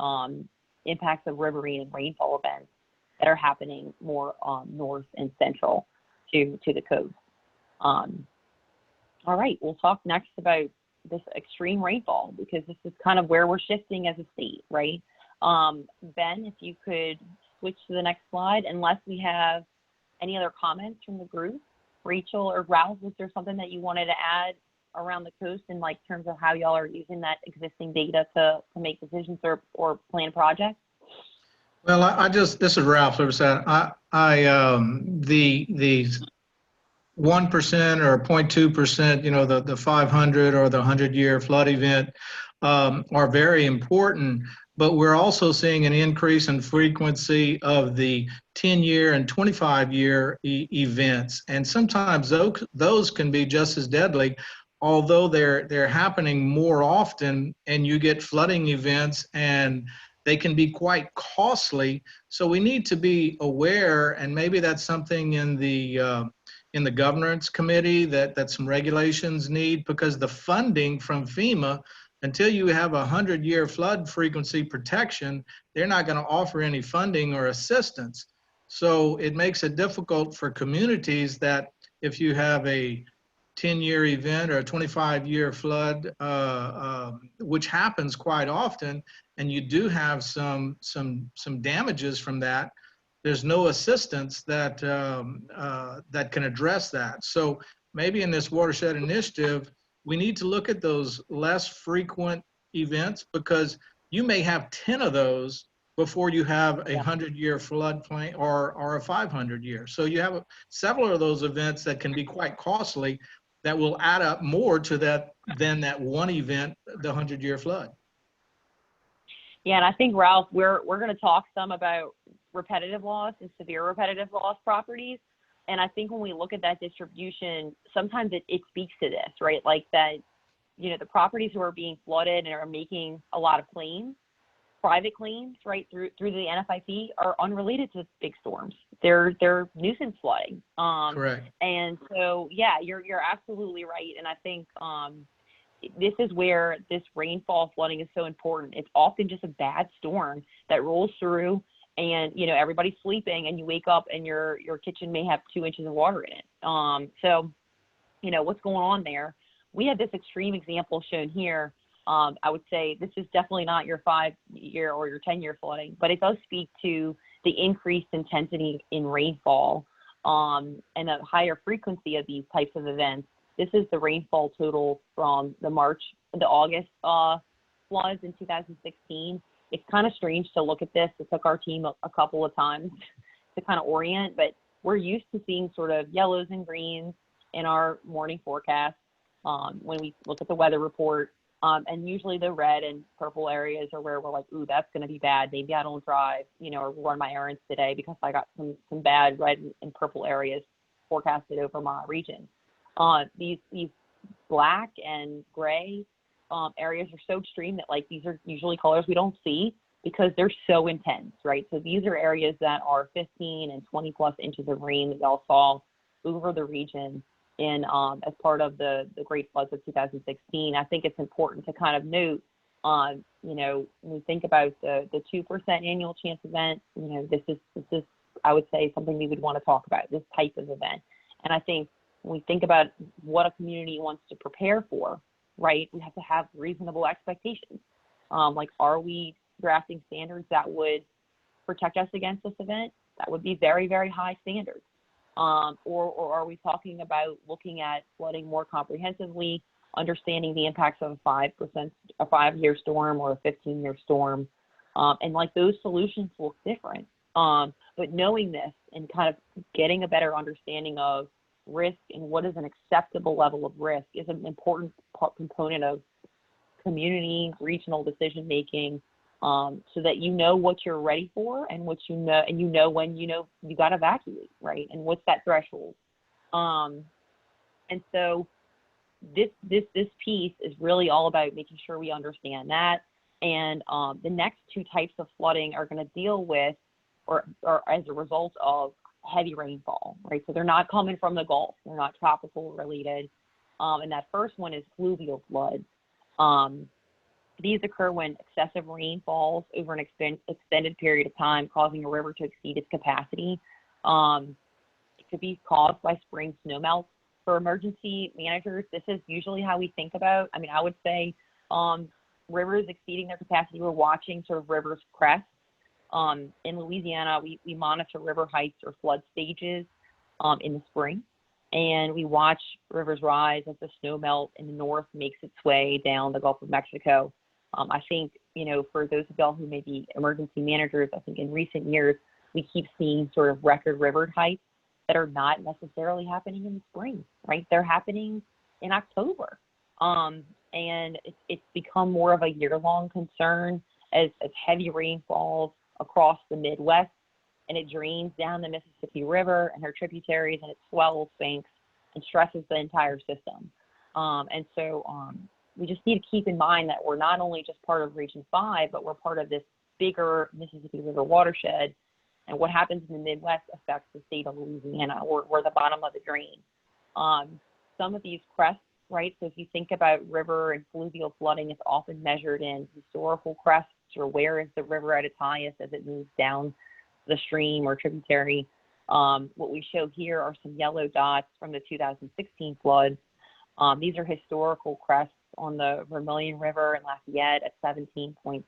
impacts of riverine and rainfall events that are happening more north and central to the coast. All right, we'll talk next about this extreme rainfall, because this is kind of where we're shifting as a state, right? Ben, if you could switch to the next slide, unless we have any other comments from the group. Rachel or Ralph, was there something that you wanted to add around the coast in like terms of how y'all are using that existing data to make decisions or plan projects? Well, this is Ralph Liverside. The 1% or 0.2%, the 500 or the 100-year flood event are very important, but we're also seeing an increase in frequency of the 10-year and 25-year events. And sometimes those can be just as deadly, although they're happening more often, and you get flooding events and they can be quite costly. So we need to be aware, and maybe that's something in the governance committee that some regulations need, because the funding from FEMA, until you have 100-year flood frequency protection, they're not going to offer any funding or assistance. So it makes it difficult for communities that if you have a 10-year event or a 25-year flood, which happens quite often, and you do have some damages from that, there's no assistance that that can address that. So maybe in this Watershed Initiative, we need to look at those less frequent events, because you may have 10 of those before you have a 100-year floodplain or a 500-year. So you have several of those events that can be quite costly that will add up more to that than that one event, the 100-year flood. Yeah, and I think, Ralph, we're going to talk some about repetitive loss and severe repetitive loss properties. And I think when we look at that distribution, sometimes it speaks to this, right? Like that, the properties who are being flooded and are making a lot of claims, private claims, right, through the NFIP, are unrelated to big storms. They're nuisance flooding. Correct. And so, yeah, you're absolutely right. And I think this is where this rainfall flooding is so important. It's often just a bad storm that rolls through, and everybody's sleeping, and you wake up and your kitchen may have 2 inches of water in it. So what's going on there? We have this extreme example shown here. I would say this is definitely not your 5-year or your 10-year flooding, but it does speak to the increased intensity in rainfall and a higher frequency of these types of events. This is the rainfall total from the August floods in 2016. It's kind of strange to look at this. It took our team a couple of times to kind of orient, but we're used to seeing sort of yellows and greens in our morning forecast when we look at the weather report. And usually the red and purple areas are where we're like, ooh, that's going to be bad. Maybe I don't drive, or run my errands today because I got some bad red and purple areas forecasted over my region. These black and gray areas are so extreme that like these are usually colors we don't see because they're so intense, right? So these are areas that are 15 and 20 plus inches of rain that y'all saw over the region in as part of the Great Floods of 2016. I think it's important to kind of note, when we think about the 2% annual chance event, this is I would say something we would want to talk about, this type of event. And I think when we think about what a community wants to prepare for, right, we have to have reasonable expectations. Like, are we drafting standards that would protect us against this event? That would be very, very high standards. Or are we talking about looking at flooding more comprehensively, understanding the impacts of a 5-year storm or a 15-year storm? And like those solutions look different. But knowing this and kind of getting a better understanding of risk and what is an acceptable level of risk is an important component of community, regional decision making, so that you know what you're ready for and what you know when you got to evacuate, right? And what's that threshold? And so this piece is really all about making sure we understand that. And the next two types of flooding are going to deal with or as a result of heavy rainfall, right? So they're not coming from the Gulf. They're not tropical related. And that first one is fluvial floods. These occur when excessive rain falls over an extended period of time, causing a river to exceed its capacity. It could be caused by spring snowmelt. For emergency managers, this is usually how we think about. I would say rivers exceeding their capacity, we're watching sort of rivers crest. In Louisiana, we monitor river heights or flood stages in the spring, and we watch rivers rise as the snow melt in the north makes its way down the Gulf of Mexico. I think, for those of y'all who may be emergency managers, I think in recent years, we keep seeing sort of record river heights that are not necessarily happening in the spring, right? They're happening in October. And it's become more of a year-long concern as heavy rain falls across the Midwest, and it drains down the Mississippi River and her tributaries, and it swells banks and stresses the entire system. And so we just need to keep in mind that we're not only just part of Region 5, but we're part of this bigger Mississippi River watershed. And what happens in the Midwest affects the state of Louisiana. We're the bottom of the drain. Some of these crests, right? So if you think about river and fluvial flooding, it's often measured in historical crests, or where is the river at its highest as it moves down the stream or tributary. What we show here are some yellow dots from the 2016 floods. These are historical crests on the Vermilion River in Lafayette at 17.62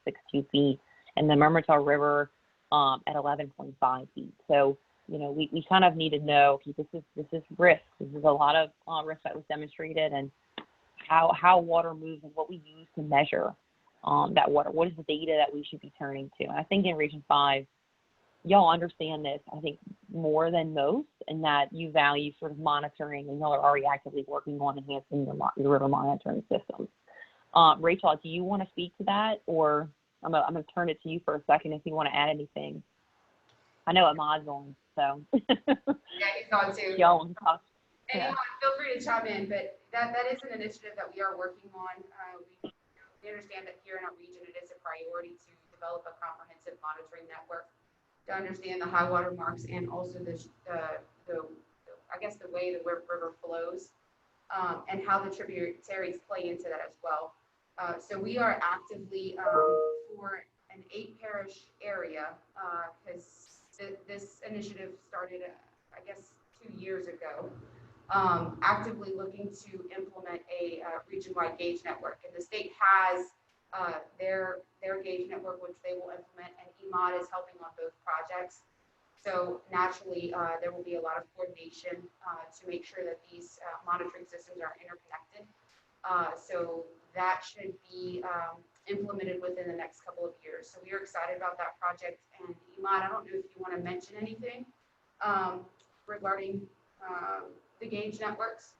feet, and the Mermentau River at 11.5 feet. So, we kind of need to know, okay, this is risk. This is a lot of risk that was demonstrated, and how water moves and what we use to measure that water. What is the data that we should be turning to? And I think in Region 5, y'all understand this, I think, more than most, and that you value sort of monitoring, and y'all are already actively working on enhancing your river monitoring systems. Rachel, do you want to speak to that, or I'm going to turn it to you for a second if you want to add anything? I know Ahmad's on, so. Yeah, he's on too. Y'all want to talk? Anyone, feel free to chime in, but that is an initiative that we are working on. We understand that here in our region, it is a priority to develop a comprehensive monitoring network to understand the high water marks and also the way the river flows and how the tributaries play into that as well. So we are actively for an 8-parish area because this initiative started, 2 years ago. Actively looking to implement a region-wide gauge network, and the state has their gauge network, which they will implement, and EMOD is helping on both projects. So naturally, there will be a lot of coordination to make sure that these monitoring systems are interconnected. So that should be implemented within the next couple of years. So we are excited about that project. And Iman, I don't know if you want to mention anything regarding the gauge networks.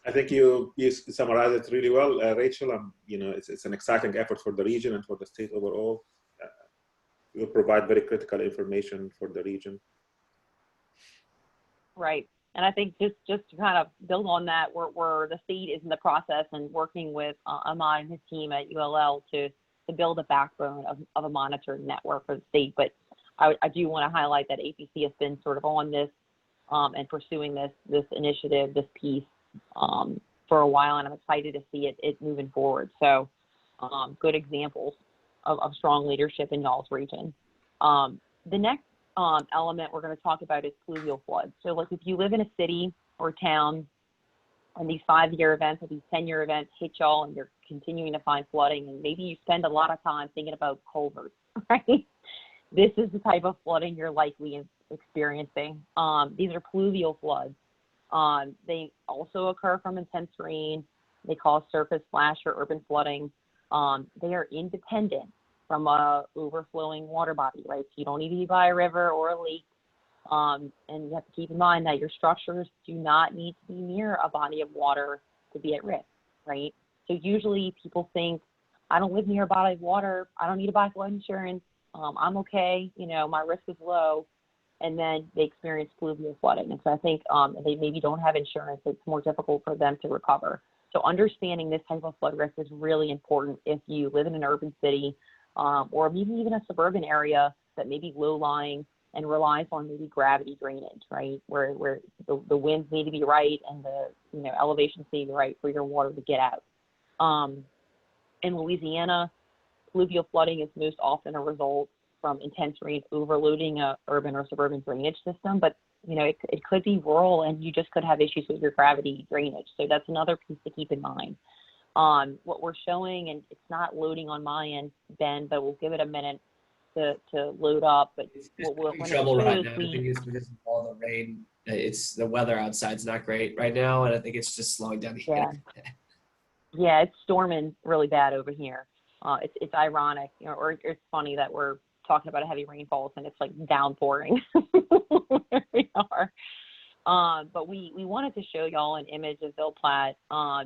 I think you summarized it really well, Rachel. It's an exciting effort for the region and for the state overall. Will provide very critical information for the region. Right. And I think just to kind of build on that, we're the state is in the process and working with Ahmad and his team at ULL to build a backbone of a monitoring network for the state. But I do want to highlight that APC has been sort of on this and pursuing this initiative, this piece for a while, and I'm excited to see it moving forward. So good examples of strong leadership in y'all's region. The next element we're going to talk about is pluvial floods. So like if you live in a city or town and these 5-year events or these 10-year events hit y'all and you're continuing to find flooding, and maybe you spend a lot of time thinking about culverts, right? This is the type of flooding you're likely experiencing. These are pluvial floods. They also occur from intense rain. They cause surface flash or urban flooding. They are independent from a overflowing water body, right? So you don't need to be by a river or a lake. And you have to keep in mind that your structures do not need to be near a body of water to be at risk, right? So usually people think, I don't live near a body of water. I don't need to buy flood insurance. I'm okay. My risk is low. And then they experience pluvial flooding. And so I think they maybe don't have insurance. It's more difficult for them to recover. So understanding this type of flood risk is really important if you live in an urban city or maybe even a suburban area that may be low-lying and relies on maybe gravity drainage, right? Where the winds need to be right and the elevations need to be right for your water to get out. In Louisiana, pluvial flooding is most often a result from intense rain overloading a urban or suburban drainage system, but it could be rural and you just could have issues with your gravity drainage. So that's another piece to keep in mind. What we're showing, and it's not loading on my end, Ben, but we'll give it a minute to load up. But It's having trouble right now. I think it's because of all the rain. It's the weather outside's not great right now, and I think it's just slowing down the internet. Yeah, it's storming really bad over here. It's ironic, or it's funny that we're talking about a heavy rainfalls and it's like downpouring where we are. But we wanted to show y'all an image of Ville Platte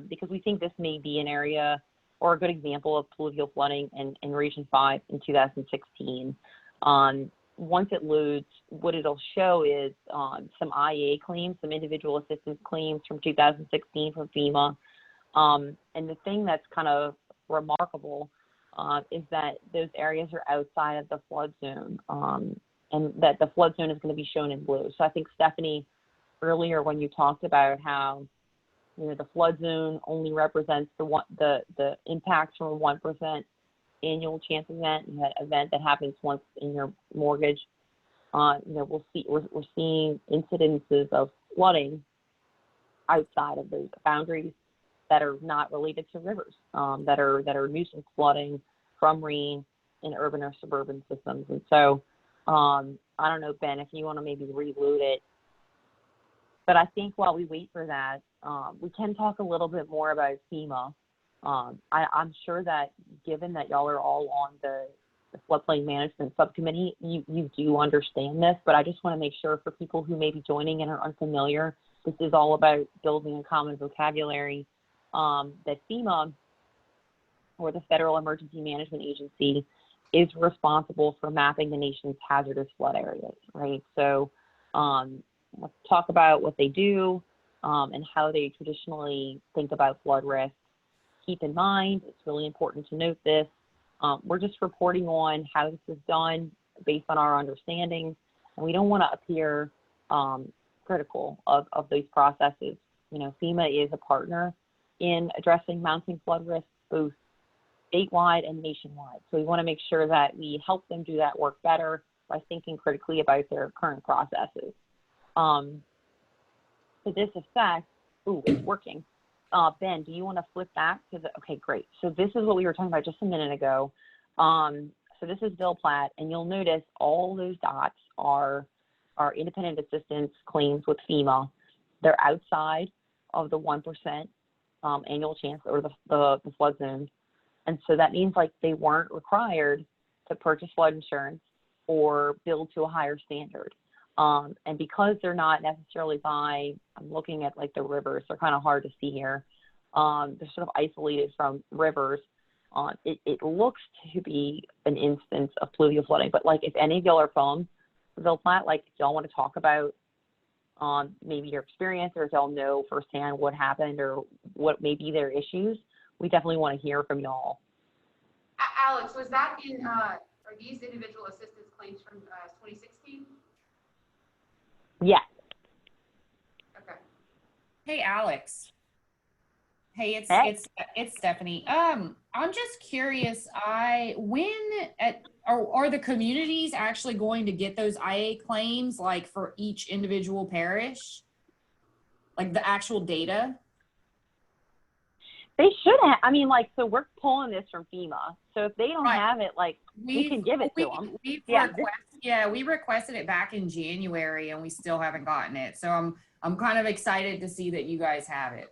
because we think this may be an area or a good example of pluvial flooding in Region 5 in 2016. Once it loads, what it'll show is some IEA claims, some individual assistance claims from 2016 from FEMA. And the thing that's kind of remarkable is that those areas are outside of the flood zone, and that the flood zone is going to be shown in blue. So I think, Stephanie, earlier when you talked about how the flood zone only represents the impacts from a 1% annual chance event, and that event that happens once in your mortgage, we're seeing incidences of flooding outside of those boundaries that are not related to rivers, that are nuisance flooding from rain in urban or suburban systems. And so I don't know, Ben, if you want to maybe reload it. But I think while we wait for that, we can talk a little bit more about FEMA. I'm sure that given that y'all are all on the floodplain management subcommittee, you do understand this, but I just want to make sure for people who may be joining and are unfamiliar, this is all about building a common vocabulary, that FEMA, or the Federal Emergency Management Agency, is responsible for mapping the nation's hazardous flood areas, right? So let's talk about what they do and how they traditionally think about flood risk. Keep in mind, it's really important to note this, we're just reporting on how this is done based on our understanding, and we don't want to appear critical of those processes. FEMA is a partner in addressing mounting flood risks, both statewide and nationwide. So we want to make sure that we help them do that work better by thinking critically about their current processes. To this effect, it's working. Ben, do you want to flip back to okay, great. So this is what we were talking about just a minute ago. So this is Ville Platte, and you'll notice all those dots are independent assistance claims with FEMA. They're outside of the 1% annual chance or the flood zone. And so that means like they weren't required to purchase flood insurance or build to a higher standard. And because they're not necessarily by, I'm looking at like the rivers, they're kind of hard to see here. They're sort of isolated from rivers. It looks to be an instance of pluvial flooding, but like if any of y'all are from Ville Platte, like if y'all want to talk about maybe your experience, or if y'all know firsthand what happened or what may be their issues, we definitely want to hear from y'all. Alex, was that in, are these individual assistance claims from 2016? Yes. Okay. Hey, Alex. Hey, it's Stephanie. I'm just curious. Are the communities actually going to get those IA claims, like for each individual parish, like the actual data? They should have. I mean, like, so we're pulling this from FEMA. So if they don't have it, like, we can give it to them. We requested it back in January, and we still haven't gotten it. So I'm kind of excited to see that you guys have it.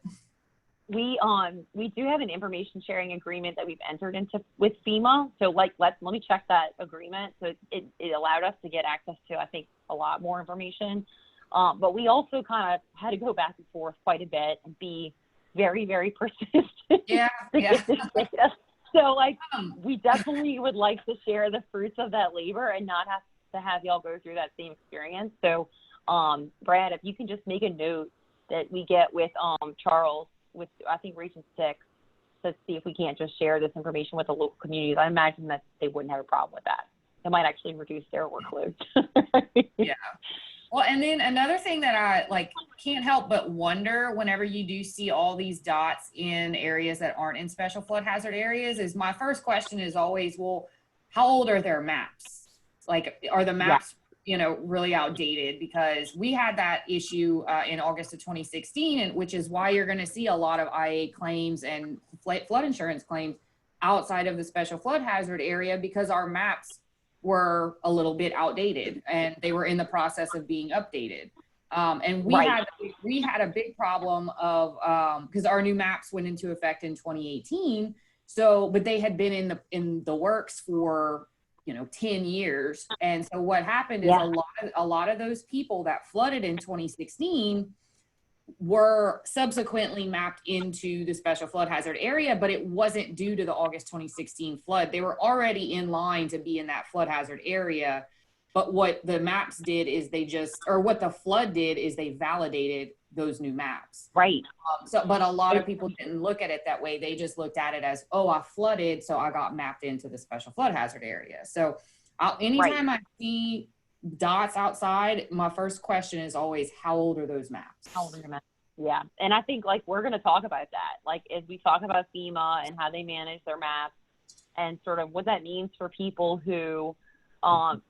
We do have an information sharing agreement that we've entered into with FEMA. So like, let me check that agreement. So it allowed us to get access to, I think, a lot more information. But we also kind of had to go back and forth quite a bit and be very, very persistent to get this data. So like, we definitely would like to share the fruits of that labor and not have to have y'all go through that same experience. So Brad, if you can just make a note that we get with Charles, with I think Region 6, to see if we can't just share this information with the local communities. I imagine that they wouldn't have a problem with that. It might actually reduce their workload. Yeah. Well, and then another thing that I can't help but wonder whenever you do see all these dots in areas that aren't in special flood hazard areas is my first question is always, well, how old are their maps? Like, are the maps, really outdated? Because we had that issue in August of 2016, and which is why you're going to see a lot of IA claims and flood insurance claims outside of the special flood hazard area, because our maps were a little bit outdated and they were in the process of being updated. And we had a big problem of, because our new maps went into effect in 2018. So, but they had been in the works for 10 years. And so what happened is a lot of those people that flooded in 2016 were subsequently mapped into the special flood hazard area, but it wasn't due to the August 2016 flood. They were already in line to be in that flood hazard area. But what the maps did is what the flood did is they validated those new maps. Right. But a lot of people didn't look at it that way. They just looked at it as, oh, I flooded, so I got mapped into the special flood hazard area. So anytime I see dots outside, my first question is always, how old are those maps? How old are your maps? Yeah. And I think we're going to talk about that. Like, as we talk about FEMA and how they manage their maps and sort of what that means for people who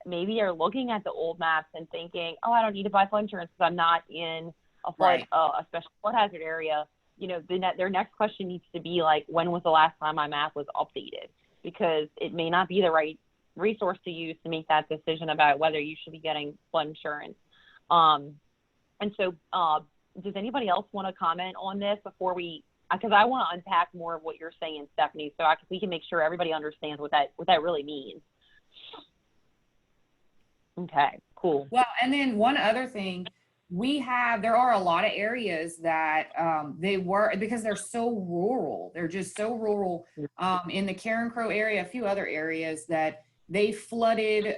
maybe are looking at the old maps and thinking, oh, I don't need to buy flood insurance because I'm not in a flood, a special flood hazard area. Their next question needs to be like, when was the last time my map was updated? Because it may not be the right resource to use to make that decision about whether you should be getting flood insurance. And so does anybody else want to comment on this before because I want to unpack more of what you're saying, Stephanie, so we can make sure everybody understands what that really means. Okay, cool. Well, and then one other thing, there are a lot of areas that because they're so rural, they're just so rural, in the Karen Crow area, a few other areas that they flooded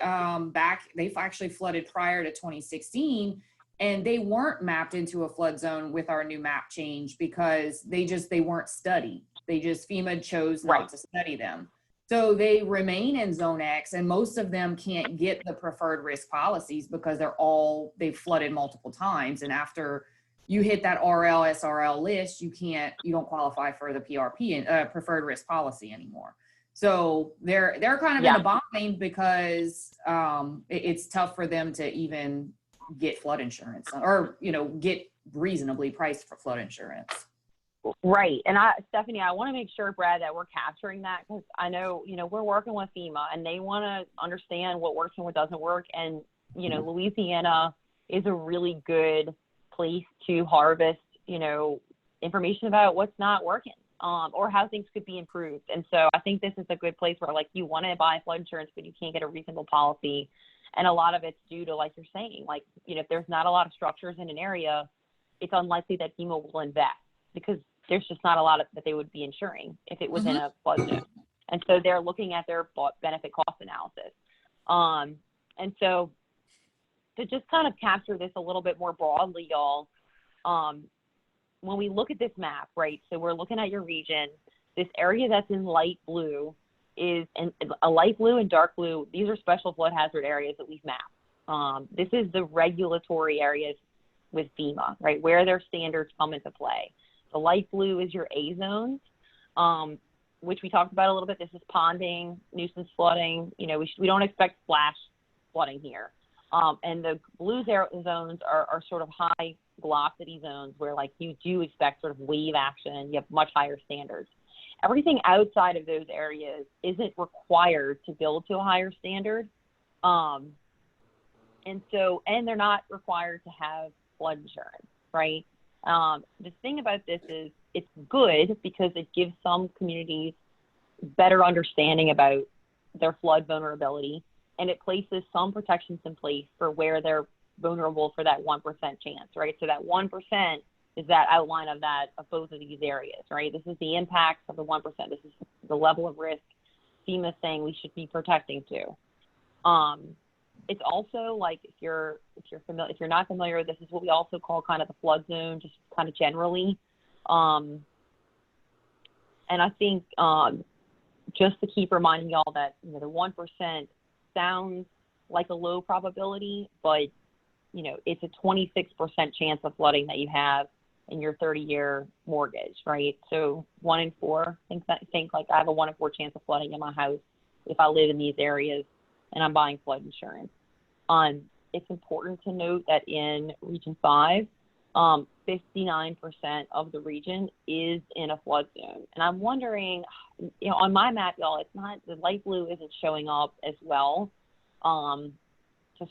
they've actually flooded prior to 2016, and they weren't mapped into a flood zone with our new map change because they weren't studied. FEMA chose not to study them. So they remain in Zone X, and most of them can't get the preferred risk policies because they've flooded multiple times. And after you hit that RL, SRL list, you don't qualify for the PRP, preferred risk policy anymore. So they're kind of in a bind because it's tough for them to even get flood insurance or, get reasonably priced for flood insurance. Right. And Stephanie, I want to make sure, Brad, that we're capturing that, because I know, we're working with FEMA and they want to understand what works and what doesn't work. And you know, Louisiana is a really good place to harvest, you know, information about what's not working, or how things could be improved. And so I think this is a good place where, like, you want to buy flood insurance, but you can't get a reasonable policy. And a lot of it's due to, like you're saying, like, you know, if there's not a lot of structures in an area, it's unlikely that FEMA will invest because there's just not a lot of that they would be insuring if it was in a flood zone. And so they're looking at their benefit cost analysis. And so to just kind of capture this a little bit more broadly, y'all, when we look at this map, right, so we're looking at your region, this area that's in light blue is, and a light blue and dark blue, these are special flood hazard areas that we've mapped. This is the regulatory areas with FEMA, right, where their standards come into play. The light blue is your A zones, which we talked about a little bit. This is ponding, nuisance flooding. You know, we don't expect flash flooding here. And the blue zones are sort of high velocity zones where, like, you do expect sort of wave action. You have much higher standards. Everything outside of those areas isn't required to build to a higher standard. And they're not required to have flood insurance, right? The thing about this is it's good because it gives some communities better understanding about their flood vulnerability, and it places some protections in place for where they're vulnerable for that 1% chance, right? So that 1% is that outline of both of these areas, right? This is the impact of the 1%. This is the level of risk FEMA is saying we should be protecting to. It's also, like, if you're not familiar, this is what we also call kind of the flood zone, just kind of generally. And I think just to keep reminding y'all that, you know, the 1% sounds like a low probability, but, you know, it's a 26% chance of flooding that you have in your 30-year mortgage, right? So 1 in 4, think like I have a 1 in 4 chance of flooding in my house if I live in these areas and I'm buying flood insurance. It's important to note that in Region 5, 59% of the region is in a flood zone. And I'm wondering, you know, on my map, y'all, it's not, the light blue isn't showing up as well to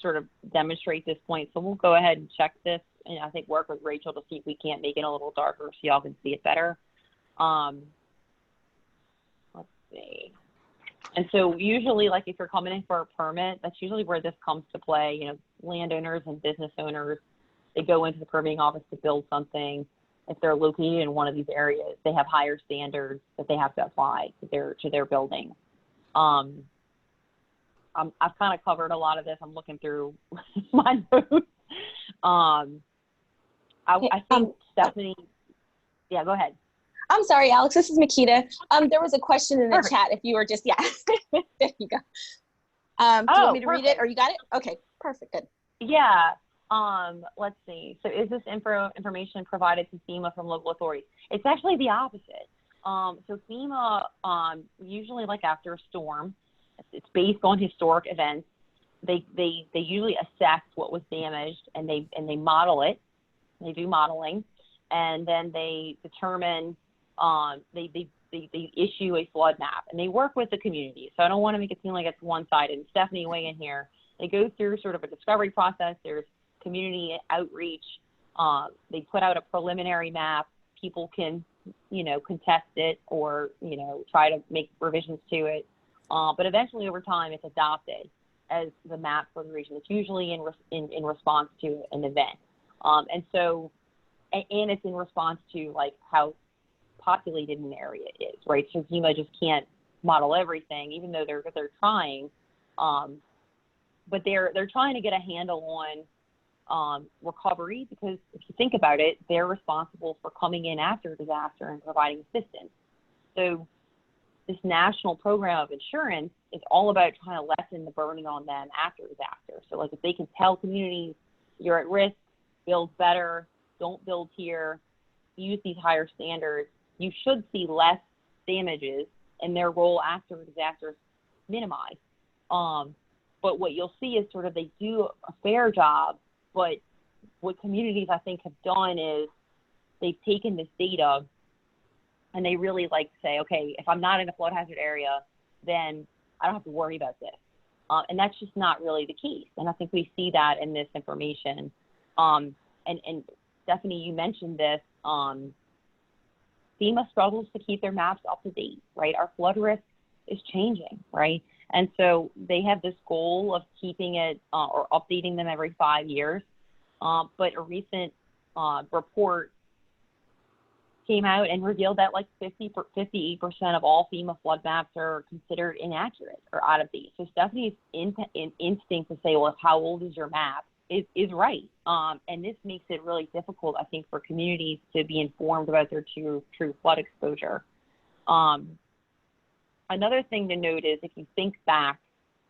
sort of demonstrate this point. So we'll go ahead and check this, and I think work with Rachel to see if we can't make it a little darker so y'all can see it better. Let's see. And so usually, like, if you're coming in for a permit, that's usually where this comes to play. You know, landowners and business owners, they go into the permitting office to build something. If they're located in one of these areas, they have higher standards that they have to apply to their building. I've kind of covered a lot of this. I'm looking through my notes. I think Stephanie, yeah, go ahead. I'm sorry, Alex, this is Makita. There was a question in the chat if you were just, yeah, there you go. Do you want me to read it, or you got it? Okay, perfect, good. Yeah, let's see. So is this information provided to FEMA from local authorities? It's actually the opposite. So FEMA, usually, like, after a storm, it's based on historic events. They usually assess what was damaged, and they model it. They do modeling, and then they determine, they issue a flood map, and they work with the community. So I don't want to make it seem like it's one-sided. Stephanie, weigh in here. They go through sort of a discovery process. There's community outreach. They put out a preliminary map. People can, you know, contest it or, you know, try to make revisions to it. But eventually, over time, it's adopted as the map for the region. It's usually in response to an event. And so, and it's in response to, like, how populated an area is, right? So FEMA just can't model everything, even though they're trying. But they're trying to get a handle on recovery, because if you think about it, they're responsible for coming in after a disaster and providing assistance. So this national program of insurance is all about trying to lessen the burden on them after disaster. So, like, if they can tell communities you're at risk, build better, don't build here, use these higher standards, you should see less damages and their role after disasters minimized. But what you'll see is sort of they do a fair job, but what communities, I think, have done is they've taken this data and they really, like, say, okay, if I'm not in a flood hazard area, then I don't have to worry about this. And that's just not really the case. And I think we see that in this information. And Stephanie, you mentioned this. FEMA struggles to keep their maps up to date, right? Our flood risk is changing, right? And so they have this goal of keeping it or updating them every 5 years. But a recent report came out and revealed that like 58% of all FEMA flood maps are considered inaccurate or out of date. So Stephanie's instinct to say, well, how old is your map is right. And this makes it really difficult, I think, for communities to be informed about their true flood exposure. Another thing to note is if you think back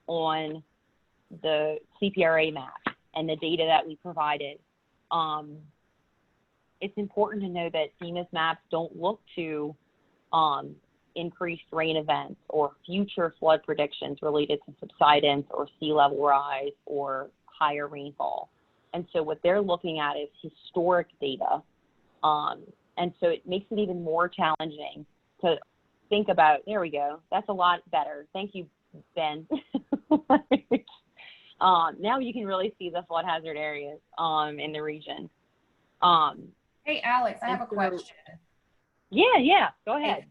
on the CPRA map and the data that we provided, it's important to know that FEMA's maps don't look to increased rain events or future flood predictions related to subsidence or sea level rise or higher rainfall. And so what they're looking at is historic data. And so it makes it even more challenging to think about, there we go, that's a lot better. Thank you, Ben. Now you can really see the flood hazard areas in the region. Hey, Alex, I have a question. Yeah, go ahead.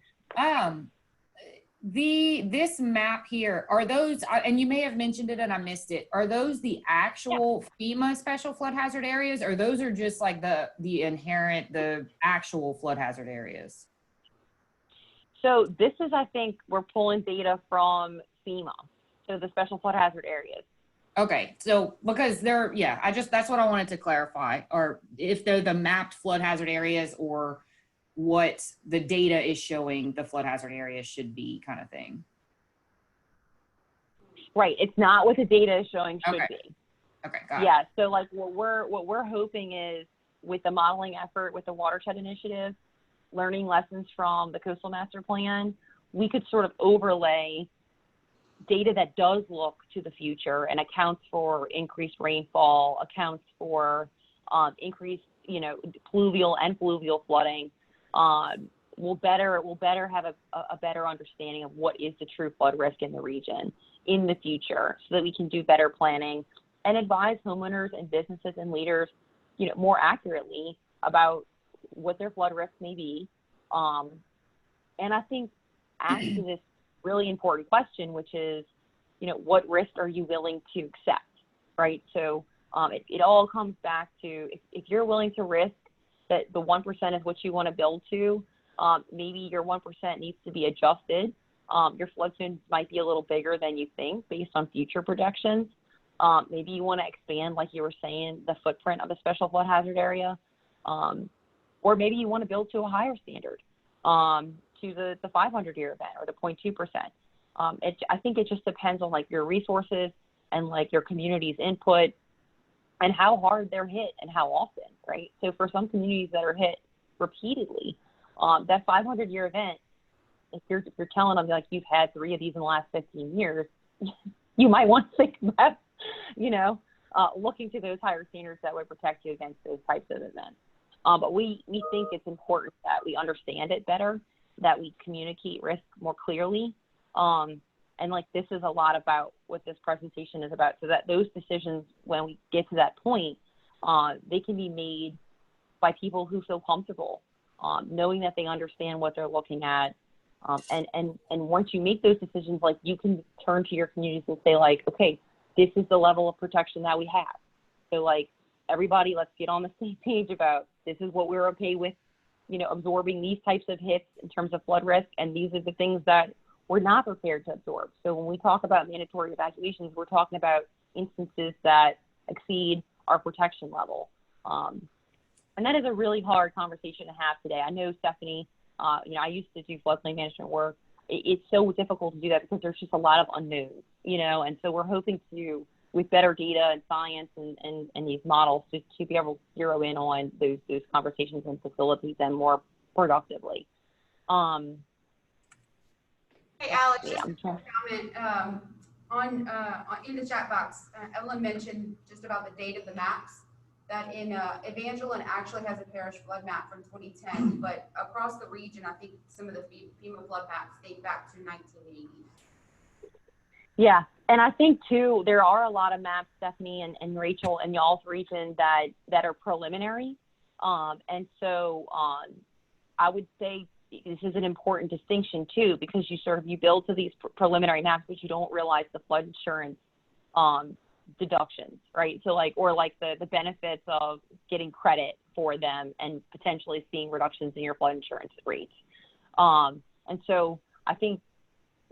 This map here, are those, and you may have mentioned it and I missed it, are those the actual FEMA special flood hazard areas, or those are just like the actual flood hazard areas? So this is, I think, we're pulling data from FEMA, so the special flood hazard areas. Okay, so because that's what I wanted to clarify, or if they're the mapped flood hazard areas or what the data is showing the flood hazard areas should be, kind of thing. Right, it's not what the data is showing should be. Okay, got it. Yeah, so like what we're hoping is with the modeling effort with the Watershed Initiative, learning lessons from the Coastal Master Plan, we could sort of overlay data that does look to the future and accounts for increased rainfall, accounts for increased, pluvial and fluvial flooding. We'll better have a better understanding of what is the true flood risk in the region in the future, so that we can do better planning and advise homeowners and businesses and leaders, more accurately about what their flood risk may be. And I think asking this really important question, which is, what risk are you willing to accept, right? So it all comes back to if you're willing to risk that the 1% is what you want to build to, maybe your 1% needs to be adjusted. Your flood zones might be a little bigger than you think based on future projections. Maybe you want to expand, like you were saying, the footprint of a special flood hazard area. Or maybe you want to build to a higher standard, to the 500-year event or the 0.2%. I think it just depends on like your resources and like your community's input and how hard they're hit and how often, right? So for some communities that are hit repeatedly, that 500-year event, if you're telling them like you've had 3 of these in the last 15 years, you might want to think about, looking to those higher standards that would protect you against those types of events. But we think it's important that we understand it better, that we communicate risk more clearly. And like this is a lot about what this presentation is about, so that those decisions, when we get to that point, they can be made by people who feel comfortable, knowing that they understand what they're looking at. And once you make those decisions, like you can turn to your communities and say like, okay, this is the level of protection that we have. So like everybody, let's get on the same page about this is what we're okay with, absorbing these types of hits in terms of flood risk, and these are the things that we're not prepared to absorb. So when we talk about mandatory evacuations, we're talking about instances that exceed our protection level. And that is a really hard conversation to have today. I know, Stephanie, I used to do floodplain management work. It's so difficult to do that because there's just a lot of unknowns, and so we're hoping to, with better data and science and these models, to be able to zero in on those conversations and facilitate them more productively. Hey, Alex, just a comment in the chat box. Evelyn mentioned just about the date of the maps, that in Evangeline actually has a parish flood map from 2010, but across the region, I think some of the FEMA flood maps date back to 1980. Yeah, And I think too, there are a lot of maps, Stephanie and Rachel and y'all's region that are preliminary. And so I would say this is an important distinction too, because you build to these preliminary maps, but you don't realize the flood insurance deductions, right? So the benefits of getting credit for them and potentially seeing reductions in your flood insurance rates. And so I think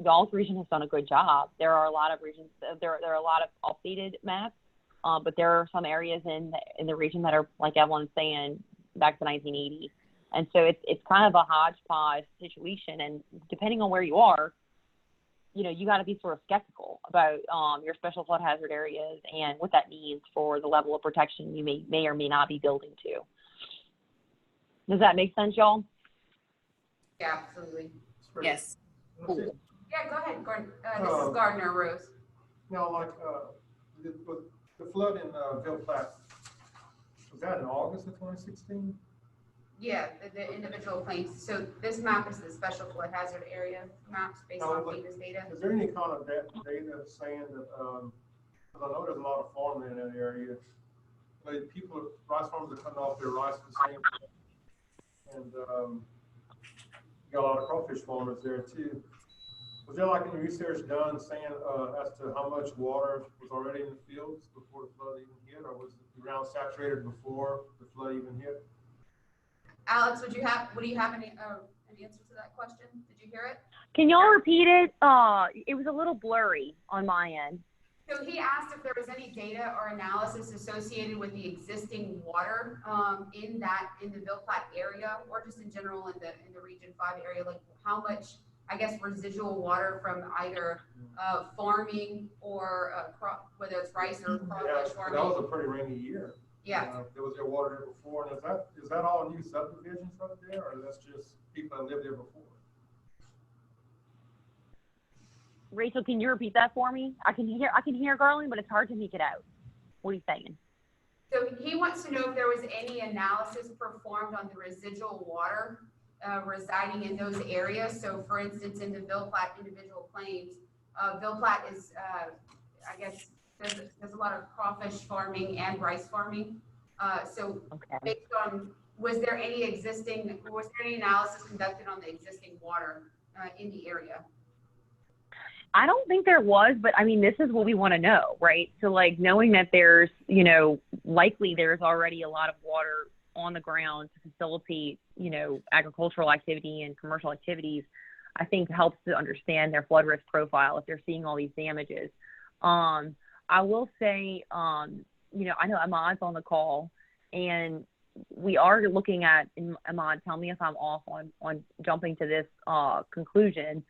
y'all's region has done a good job. There are a lot of regions, there are a lot of updated maps, but there are some areas in the region that are, like Evelyn's saying, back to 1980. And so it's kind of a hodgepodge situation. And depending on where you are, you got to be sort of skeptical about your special flood hazard areas and what that means for the level of protection you may or may not be building to. Does that make sense, y'all? Yeah, absolutely. Yes. Cool. Yeah, go ahead, Gardner. This is Gardner Rose. Now, the flood in Ville Platte, was that in August of 2016? Yeah, the individual claims. So this map is the special flood hazard area maps based on FEMA's data. Is there any kind of data saying that, because I know there's a lot of farmland in that area, rice farmers are cutting off their rice at the same time, and you got a lot of crawfish farmers there too. Was there any research done saying as to how much water was already in the fields before the flood even hit, or was the ground saturated before the flood even hit? Alex, do you have any answer to that question? Did you hear it? Can y'all repeat it? It was a little blurry on my end. So he asked if there was any data or analysis associated with the existing water in the Ville Platte area, or just in general in the Region 5 area, like how much, I guess, residual water from either farming or crop, whether it's rice or crawfish farming. That was a pretty rainy year. Yeah. There was water there before, and is that all new subdivisions right there, or that's just people that lived there before? Rachel, can you repeat that for me? I can hear Garland, but it's hard to make it out. What are you saying? So he wants to know if there was any analysis performed on the residual water residing in those areas. So for instance, in the Ville Platte individual claims, Ville Platte is, I guess, there's a lot of crawfish farming and rice farming. Based on, was there any analysis conducted on the existing water in the area? I don't think there was, but I mean, this is what we want to know, right? So knowing that there's, likely there's already a lot of water on the ground to facilitate, agricultural activity and commercial activities, I think helps to understand their flood risk profile if they're seeing all these damages. I will say, I know Ahmad's on the call, and we are looking at, and Ahmad, tell me if I'm off on jumping to this conclusion,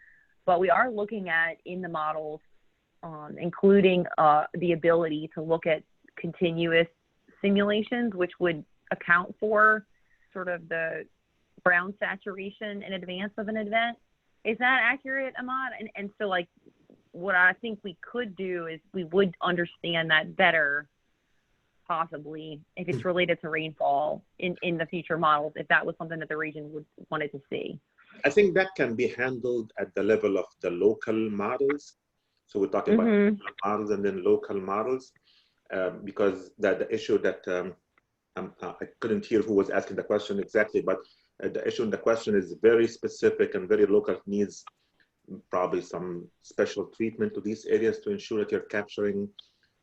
but we are looking at in the models, including the ability to look at continuous simulations, which would account for sort of the ground saturation in advance of an event. Is that accurate, Ahmad? And so what I think we could do is we would understand that better, possibly, if it's related to rainfall in the future models, if that was something that the region wanted to see. I think that can be handled at the level of the local models. So we're talking about regional models and then local models, because the issue that I couldn't hear who was asking the question exactly, but the issue in the question is very specific and very local, needs probably some special treatment to these areas to ensure that you're capturing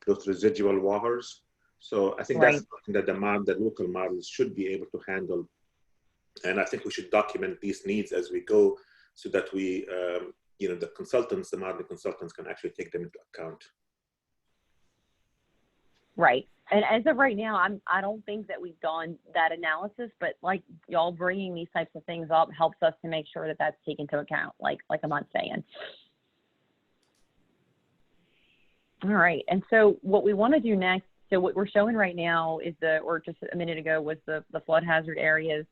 those residual waters. So I think that's something that the local models should be able to handle. And I think we should document these needs as we go so that we, the modeling consultants can actually take them into account. Right. And as of right now, I don't think that we've done that analysis, but y'all bringing these types of things up helps us to make sure that that's taken into account, like Ahmad's saying. All right. And so what we want to do next, so what we're showing right now is or just a minute ago was the flood hazard areas.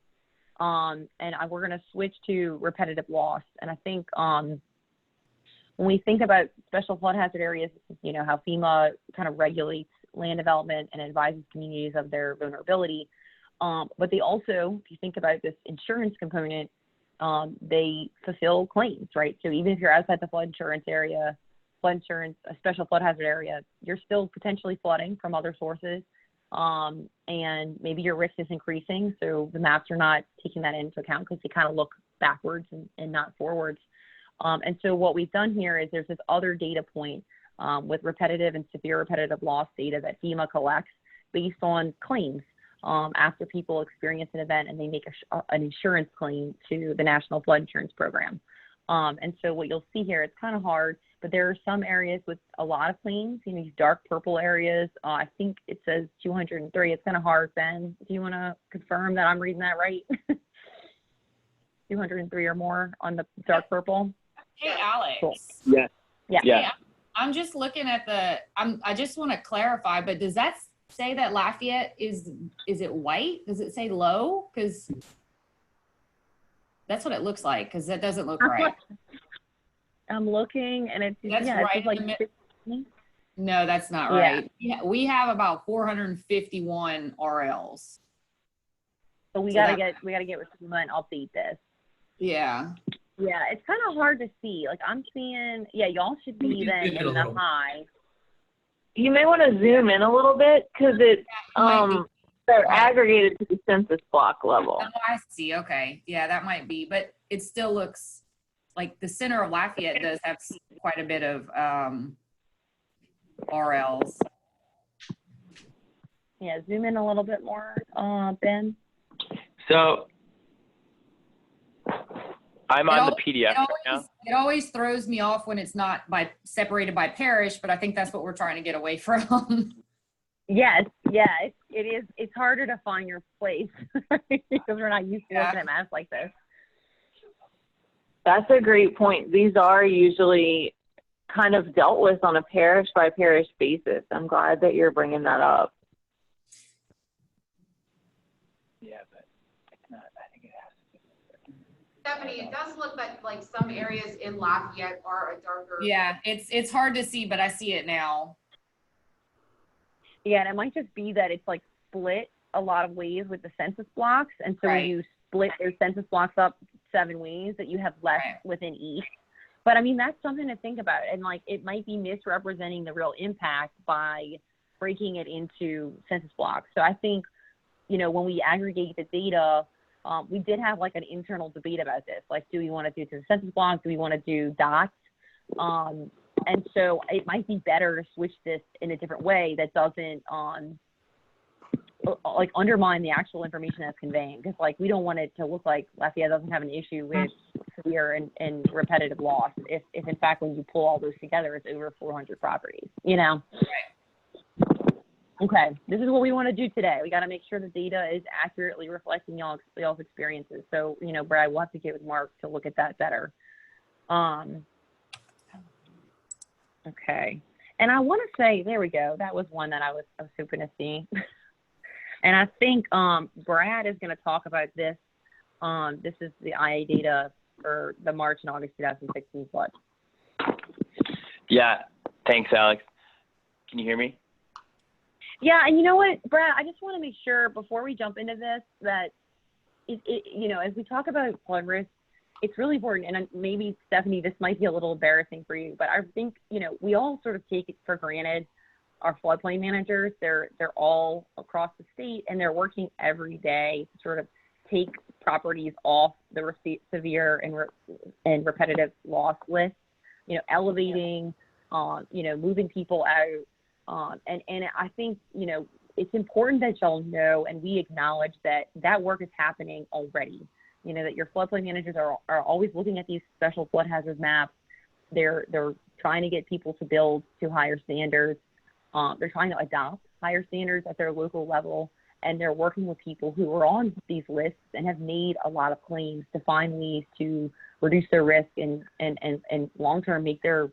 And we're going to switch to repetitive loss. And I think when we think about special flood hazard areas, how FEMA kind of regulates land development and advises communities of their vulnerability. But they also, if you think about this insurance component, they fulfill claims, right? So even if you're outside the flood insurance area, flood insurance, a special flood hazard area, you're still potentially flooding from other sources. And maybe your risk is increasing. So the maps are not taking that into account because they kind of look backwards and not forwards. And so what we've done here is there's this other data point with repetitive and severe repetitive loss data that FEMA collects based on claims after people experience an event and they make an insurance claim to the National Flood Insurance Program. And so what you'll see here, it's kind of hard, but there are some areas with a lot of claims, you know, these dark purple areas. I think it says 203. It's kind of hard, Ben. Do you want to confirm that I'm reading that right? 203 or more on the dark purple? Hey, Alex. Cool. Yeah. Yeah. Hey, I'm just looking at I just want to clarify, but does that say that Lafayette is it white? Does it say low? Because that's what it looks like, because that doesn't look right. I'm looking and it's, That's yeah, right it's like in the 15. No, that's not right. Yeah, we have about 451 RLs. So we gotta get with FEMA and update this. Yeah. Yeah, it's kind of hard to see. Like I'm seeing, yeah, y'all should be then in the high. You may want to zoom in a little bit because it they're aggregated to the census block level. Oh, I see. Okay. Yeah, that might be, but it still looks like the center of Lafayette does have quite a bit of RLs. Yeah, zoom in a little bit more, Ben. So I'm on the PDF right now. It always throws me off when it's not separated by parish, but I think that's what we're trying to get away from. Yes, yeah, it is. It's harder to find your place because we're not used to looking at maps like this. That's a great point. These are usually kind of dealt with on a parish by parish basis. I'm glad that you're bringing that up. Yeah, but it's not. I think it has to be. Stephanie, it does look like some areas in Lafayette are a darker. Yeah, it's hard to see, but I see it now. Yeah, and it might just be that it's like split a lot of ways with the census blocks. And so when you split your census blocks up 7 ways, that you have less within each. But I mean, that's something to think about. And like, it might be misrepresenting the real impact by breaking it into census blocks. So I think, you know, when we aggregate the data, we did have like an internal debate about this. Like, do we want to do it to the census block? Do we want to do dots? And so it might be better to switch this in a different way that doesn't like undermine the actual information that's conveying. Because like we don't want it to look like Lafayette doesn't have an issue with severe and repetitive loss. If in fact when you pull all those together, it's over 400 properties. You know. Right. Okay, this is what we want to do today. We got to make sure the data is accurately reflecting y'all's experiences. So you know, Brad, we'll have to get with Mark to look at that better. Okay, and I want to say, there we go. That was one that I was hoping to see. And I think Brad is going to talk about this. This is the IA data for the March and August 2016 flood. Yeah, thanks, Alex. Can you hear me? Yeah, and you know what, Brad, I just want to make sure before we jump into this that, you know, as we talk about flood risk, it's really important, and maybe, Stephanie, this might be a little embarrassing for you, but I think, you know, we all sort of take it for granted. Our floodplain managers, they're all across the state, and they're working every day to sort of take properties off the severe and repetitive loss list, you know, elevating, you know, moving people out. And I think, you know, it's important that y'all know, and we acknowledge that work is happening already. You know, that your floodplain managers are always looking at these special flood hazard maps. They're trying to get people to build to higher standards. They're trying to adopt higher standards at their local level, and they're working with people who are on these lists and have made a lot of claims to find ways to reduce their risk and long-term make their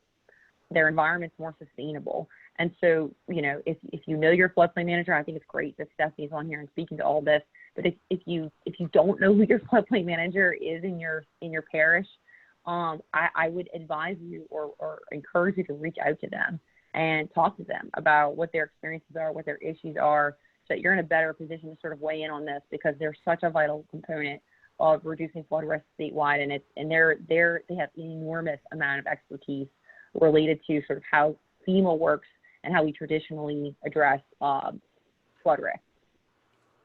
environments more sustainable. And so, you know, if you know your floodplain manager, I think it's great that Stephanie's on here and speaking to all this. But if you don't know who your floodplain manager is in your parish, I would advise you or encourage you to reach out to them and talk to them about what their experiences are, what their issues are, so that you're in a better position to sort of weigh in on this, because they're such a vital component of reducing flood risk statewide, and they have an enormous amount of expertise related to sort of how FEMA works and how we traditionally address flood risk.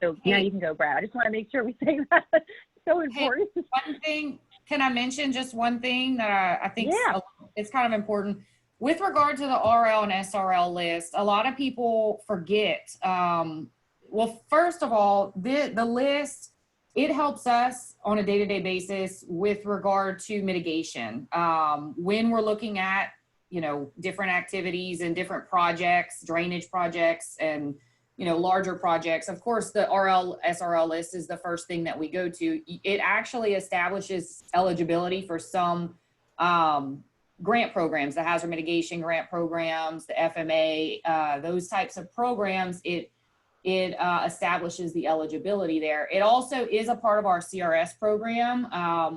So now you can go, Brad. I just want to make sure we say that. It's so important. Hey, one thing, can I mention just one thing that I think it's kind of important? With regard to the RL and SRL list, a lot of people forget. Well, first of all, the list, it helps us on a day-to-day basis with regard to mitigation. When we're looking at, different activities and different projects, drainage projects and, larger projects, of course, the RL, SRL list is the first thing that we go to. It actually establishes eligibility for some grant programs, the hazard mitigation grant programs, the FMA, those types of programs. It establishes the eligibility there. It also is a part of our CRS program.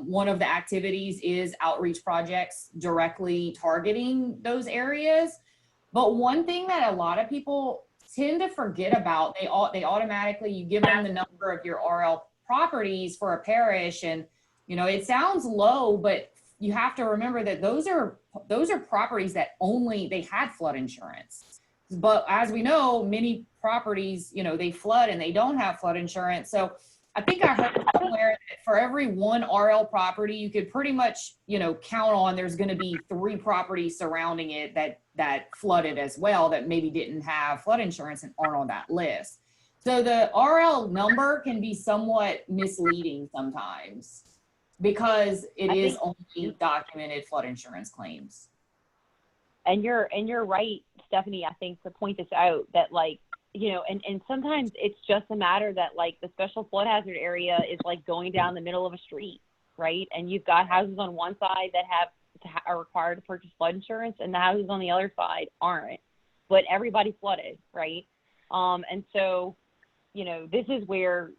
One of the activities is outreach projects directly targeting those areas. But one thing that a lot of people tend to forget about, they automatically, you give them the number of your RL properties for a parish, and it sounds low, but you have to remember that those are properties that they had flood insurance. But as we know, many properties, they flood and they don't have flood insurance. So I think I heard somewhere that for every one RL property, you could pretty much, count on there's going to be 3 properties surrounding it that flooded as well, that maybe didn't have flood insurance and aren't on that list. So the RL number can be somewhat misleading sometimes because it is only documented flood insurance claims. And you're right, Stephanie, I think, to point this out, that and sometimes it's just a matter that the special flood hazard area is going down the middle of a street, right? And you've got houses on one side that are required to purchase flood insurance, and the houses on the other side aren't, but everybody flooded, right? And so, this is where,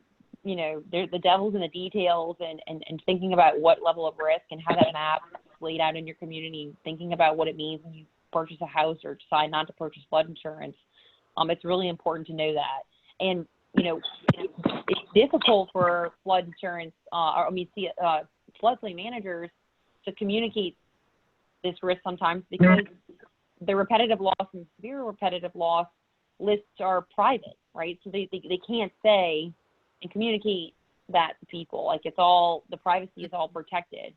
the devil's in the details, and thinking about what level of risk and how that map is laid out in your community, thinking about what it means when you purchase a house or decide not to purchase flood insurance. It's really important to know that. And, it's difficult for flood insurance, floodplain managers to communicate this risk sometimes because the repetitive loss and severe repetitive loss lists are private, right? So they can't say and communicate that to people. It's all, the privacy is all protected.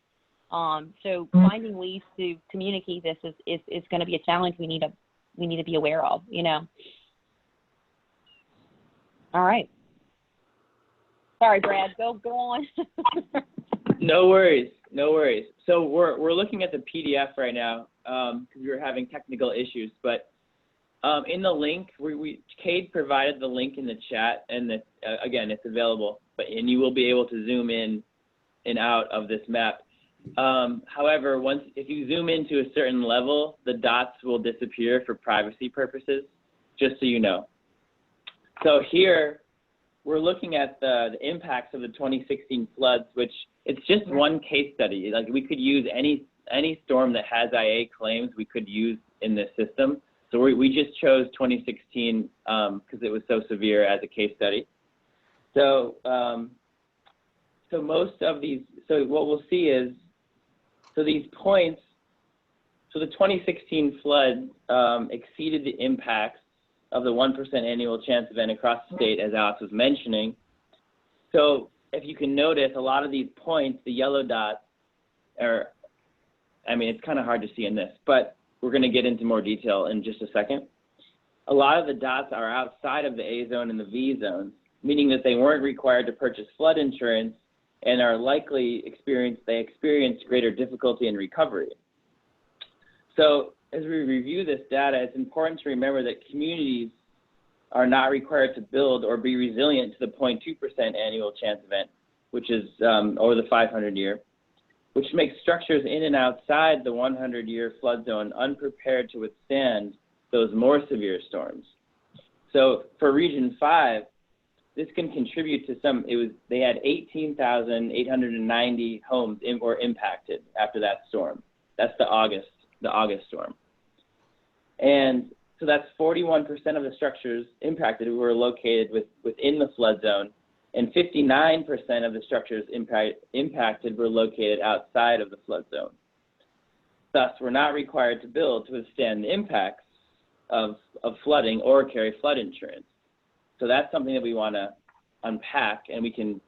So finding ways to communicate this is going to be a challenge we need to be aware of, All right. Sorry, Brad, go on. No worries. So we're looking at the PDF right now because we were having technical issues, but in the link, Cade provided the link in the chat, and again, it's available, and you will be able to zoom in and out of this map. However, if you zoom into a certain level, the dots will disappear for privacy purposes, just so you know. So here, we're looking at the impacts of the 2016 floods, which it's just one case study. We could use any storm that has IA claims we could use in this system. So we just chose 2016 because it was so severe as a case study. So most of these, so what we'll see is, so these points, so the 2016 flood exceeded the impacts of the 1% annual chance event across the state, as Alex was mentioning. So if you can notice, a lot of these points, the yellow dots, it's kind of hard to see in this, but we're going to get into more detail in just a second. A lot of the dots are outside of the A zone and the V zones, meaning that they weren't required to purchase flood insurance and are likely experienced greater difficulty in recovery. So as we review this data, it's important to remember that communities are not required to build or be resilient to the 0.2% annual chance event, which is over the 500-year, which makes structures in and outside the 100-year flood zone unprepared to withstand those more severe storms. So for Region 5, this can contribute to they had 18,890 homes were impacted after that storm. That's the August storm. And so that's 41% of the structures impacted were located within the flood zone, and 59% of the structures impacted were located outside of the flood zone. Thus, we're not required to build to withstand the impacts of flooding or carry flood insurance. So that's something that we want to unpack, and we can,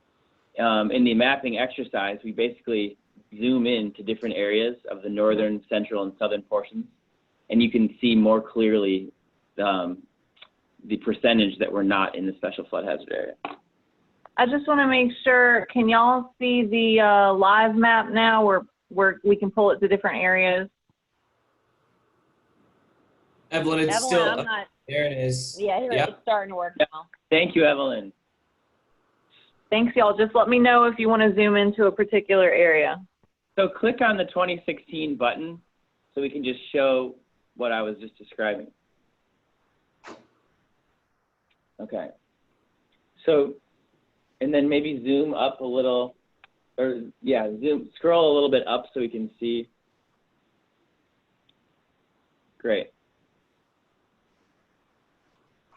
in the mapping exercise, we basically zoom in to different areas of the northern, central, and southern portions, and you can see more clearly the percentage that we're not in the special flood hazard area. I just want to make sure, can y'all see the live map now where we can pull it to different areas? Evelyn, it's Evelyn, still, I'm not, there it is. yeah, here, Yep. it's starting to work Yep. now. Thank you, Evelyn. Thanks, y'all. Just let me know if you want to zoom into a particular area. So click on the 2016 button so we can just show what I was just describing. Okay. So, and then maybe zoom up a little, or yeah, scroll a little bit up so we can see. Great.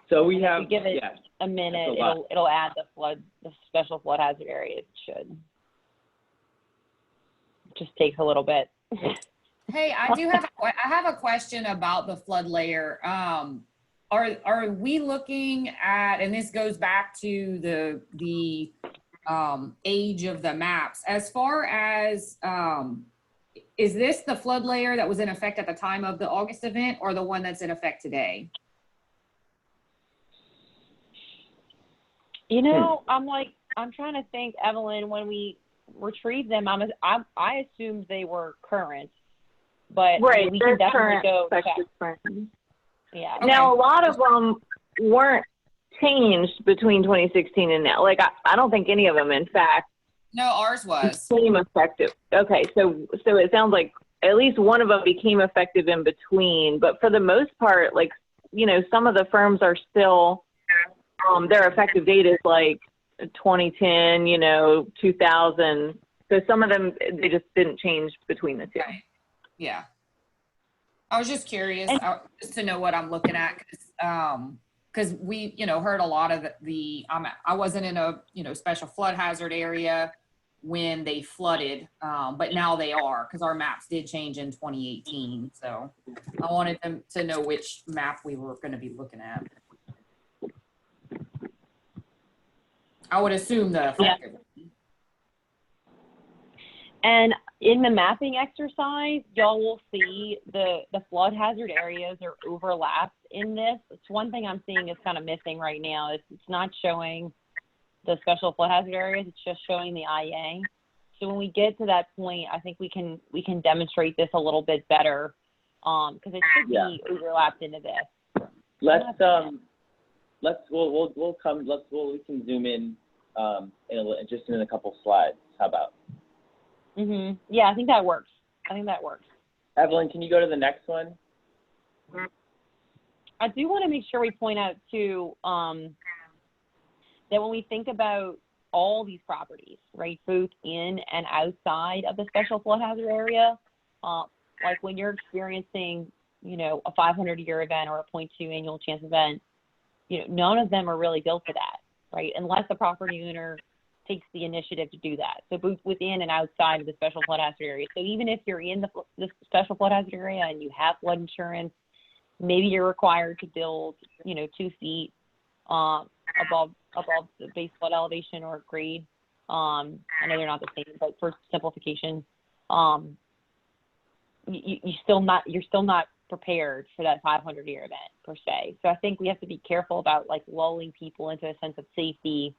So we have, Give it yeah, a minute, that's a lot. it'll add the special flood hazard area. It should. Just takes a little bit. Hey, I have a question about the flood layer. Are we looking at, and this goes back to the age of the maps, as far as, is this the flood layer that was in effect at the time of the August event, or the one that's in effect today? You know, I'm trying to think, Evelyn, when we retrieved them, I assumed they were current, but Right, we they're can definitely current go check. effective friends. Yeah. Now, a lot of them weren't changed between 2016 and now. Like, I don't think any of them, in fact, No, ours was. became effective. Okay, so it sounds like at least one of them became effective in between. But for the most part, like, you know, some of the firms are still, their effective date is like 2010, you know, 2000. So some of them, they just didn't change between the two. Right. Yeah. I was just curious, just to know what I'm looking at, because we, you know, heard a lot of I wasn't in a, you know, special flood hazard area when they flooded, but now they are, because our maps did change in 2018. So I wanted them to know which map we were going to be looking at. I would assume the effective. Yeah. And in the mapping exercise, y'all will see the flood hazard areas are overlapped in this. It's one thing I'm seeing is kind of missing right now. It's not showing the special flood hazard areas. It's just showing the IA. So when we get to that point, I think we can demonstrate this a little bit better, because it should be overlapped into this. we can zoom in just in a couple slides. How about? Yeah, I think that works. Evelyn, can you go to the next one? I do want to make sure we point out too, that when we think about all these properties, right, both in and outside of the special flood hazard area, like when you're experiencing, you know, a 500-year event or a 0.2 annual chance event, you know, none of them are really built for that, right? Unless the property owner takes the initiative to do that. So both within and outside of the special flood hazard area. So even if you're in the special flood hazard area and you have flood insurance, maybe you're required to build, you know, 2 feet above the base flood elevation or grade. I know they're not the same, but for simplification, you're still not prepared for that 500-year event per se. So I think we have to be careful about like lulling people into a sense of safety.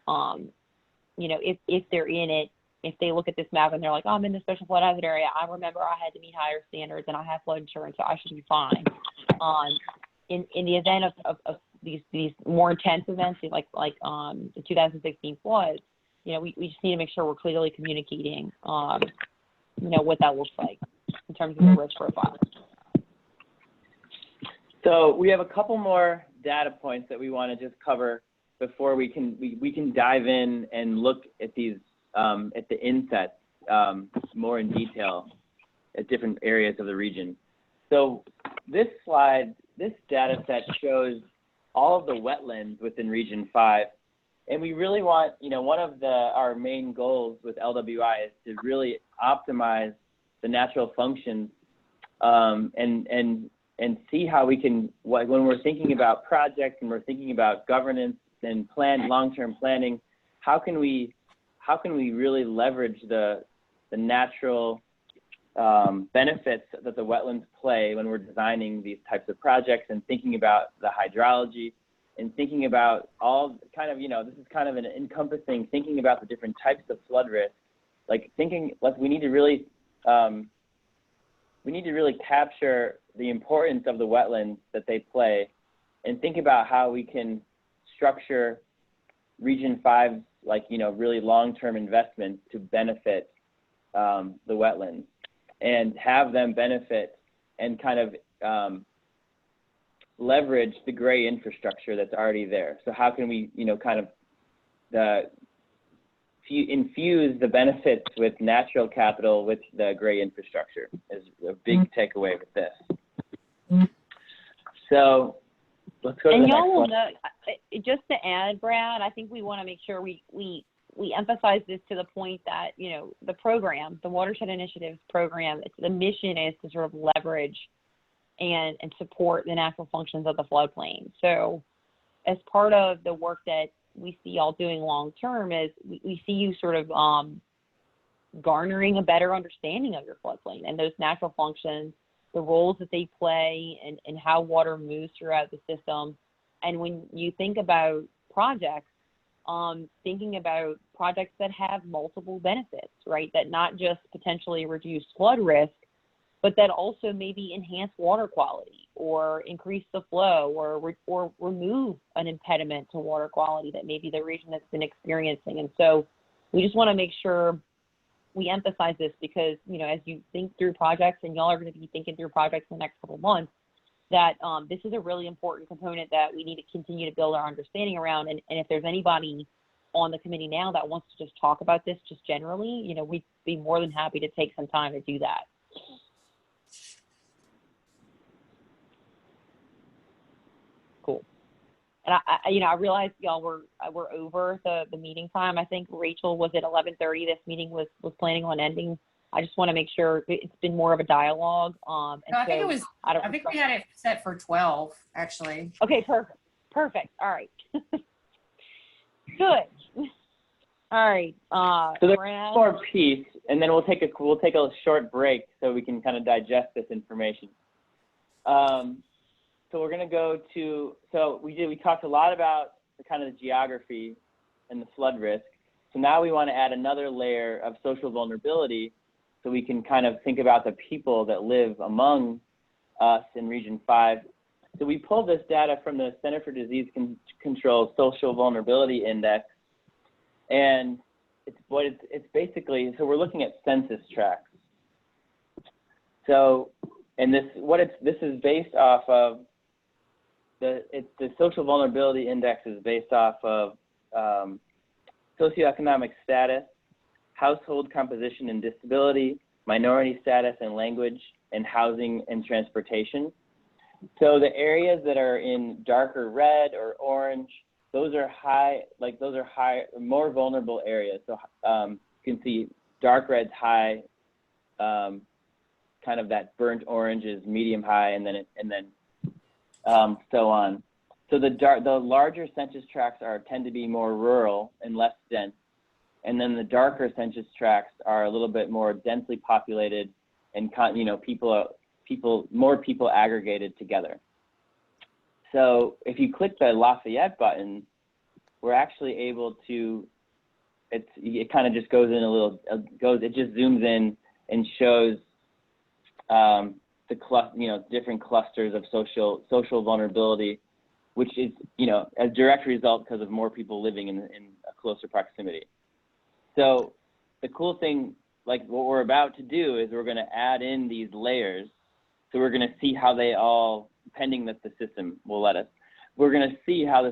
You know, if they're in it, if they look at this map and they're like, oh, I'm in the special flood hazard area, I remember I had to meet higher standards and I have flood insurance, so I should be fine. In the event of these more intense events, like the 2016 floods, you know, we just need to make sure we're clearly communicating, you know, what that looks like in terms of the risk profile. So we have a couple more data points that we want to just cover before we can dive in and look at these at the insets more in detail at different areas of the region. So this slide, this data set shows all of the wetlands within Region 5, and we really want, you know, one of our main goals with LWI is to really optimize the natural functions and see how we can, when we're thinking about projects and we're thinking about governance and long-term planning, how can we really leverage the natural benefits that the wetlands play when we're designing these types of projects and thinking about the hydrology and thinking about all kind of, this is kind of an encompassing thinking about the different types of flood risk, like we need to really capture the importance of the wetlands that they play and think about how we can structure Region 5, really long-term investments to benefit the wetlands and have them benefit and kind of leverage the gray infrastructure that's already there. So how can we, infuse the benefits with natural capital with the gray infrastructure is a big takeaway with this. So let's go to the next y'all will one. know, just to add, Brad, I think we want to make sure we emphasize this to the point that, the program, the Watershed Initiatives program, the mission is to sort of leverage and support the natural functions of the floodplain. So as part of the work that we see y'all doing long term is we see you sort of garnering a better understanding of your floodplain and those natural functions, the roles that they play and how water moves throughout the system. And when you think about projects, thinking about projects that have multiple benefits, right? That not just potentially reduce flood risk, but that also maybe enhance water quality or increase the flow or remove an impediment to water quality that maybe the region has been experiencing. And so we just want to make sure we emphasize this because, as you think through projects, and y'all are going to be thinking through projects in the next couple of months, that this is a really important component that we need to continue to build our understanding around. And if there's anybody on the committee now that wants to just talk about this just generally, we'd be more than happy to take some time to do that. Cool. And I realized y'all were over the meeting time. I think Rachel was at 11:30. This meeting was planning on ending. I just want to make sure it's been more of a dialogue. No, I think we had it set for 12, actually. Okay, perfect. All right. Good. All right. So there's one more piece, and then we'll take a short break so we can kind of digest this information. So we're going to go to, we talked a lot about the kind of the geography and the flood risk. So now we want to add another layer of social vulnerability so we can kind of think about the people that live among us in Region 5. So we pulled this data from the Center for Disease Control Social Vulnerability Index. And it's basically, so we're looking at census tracts. So, and this is based off of, the Social Vulnerability Index is based off of socioeconomic status, household composition and disability, minority status and language, and housing and transportation. So the areas that are in darker red or orange, those are more vulnerable areas. So you can see dark red's high, kind of that burnt orange is medium high, and then so on. So the larger census tracts tend to be more rural and less dense, and then the darker census tracts are a little bit more densely populated and more people aggregated together. So if you click the Lafayette button, we're actually able to. It kind of just goes in a little. It just zooms in and shows different clusters of social vulnerability, which is a direct result because of more people living in a closer proximity. So the cool thing, like what we're about to do, is we're going to add in these layers. So we're going to see how they all, pending that the system will let us, we're going to see how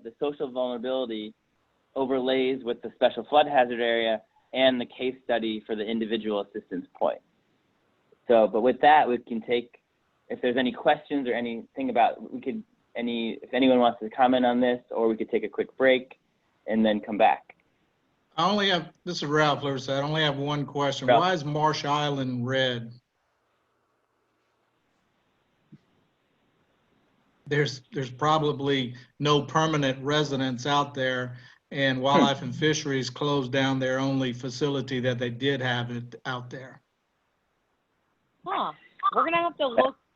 the social vulnerability overlays with the special flood hazard area and the case study for the individual assistance point. So, but with that, we can take, if there's any questions or anything about, if anyone wants to comment on this, or we could take a quick break and then come back. This is Ralph Lewis. I only have one question. Ralph. Why is Marsh Island red? there's probably no permanent residents out there, and Wildlife and Fisheries closed down their only facility that they did have it out there. Huh. We're gonna have to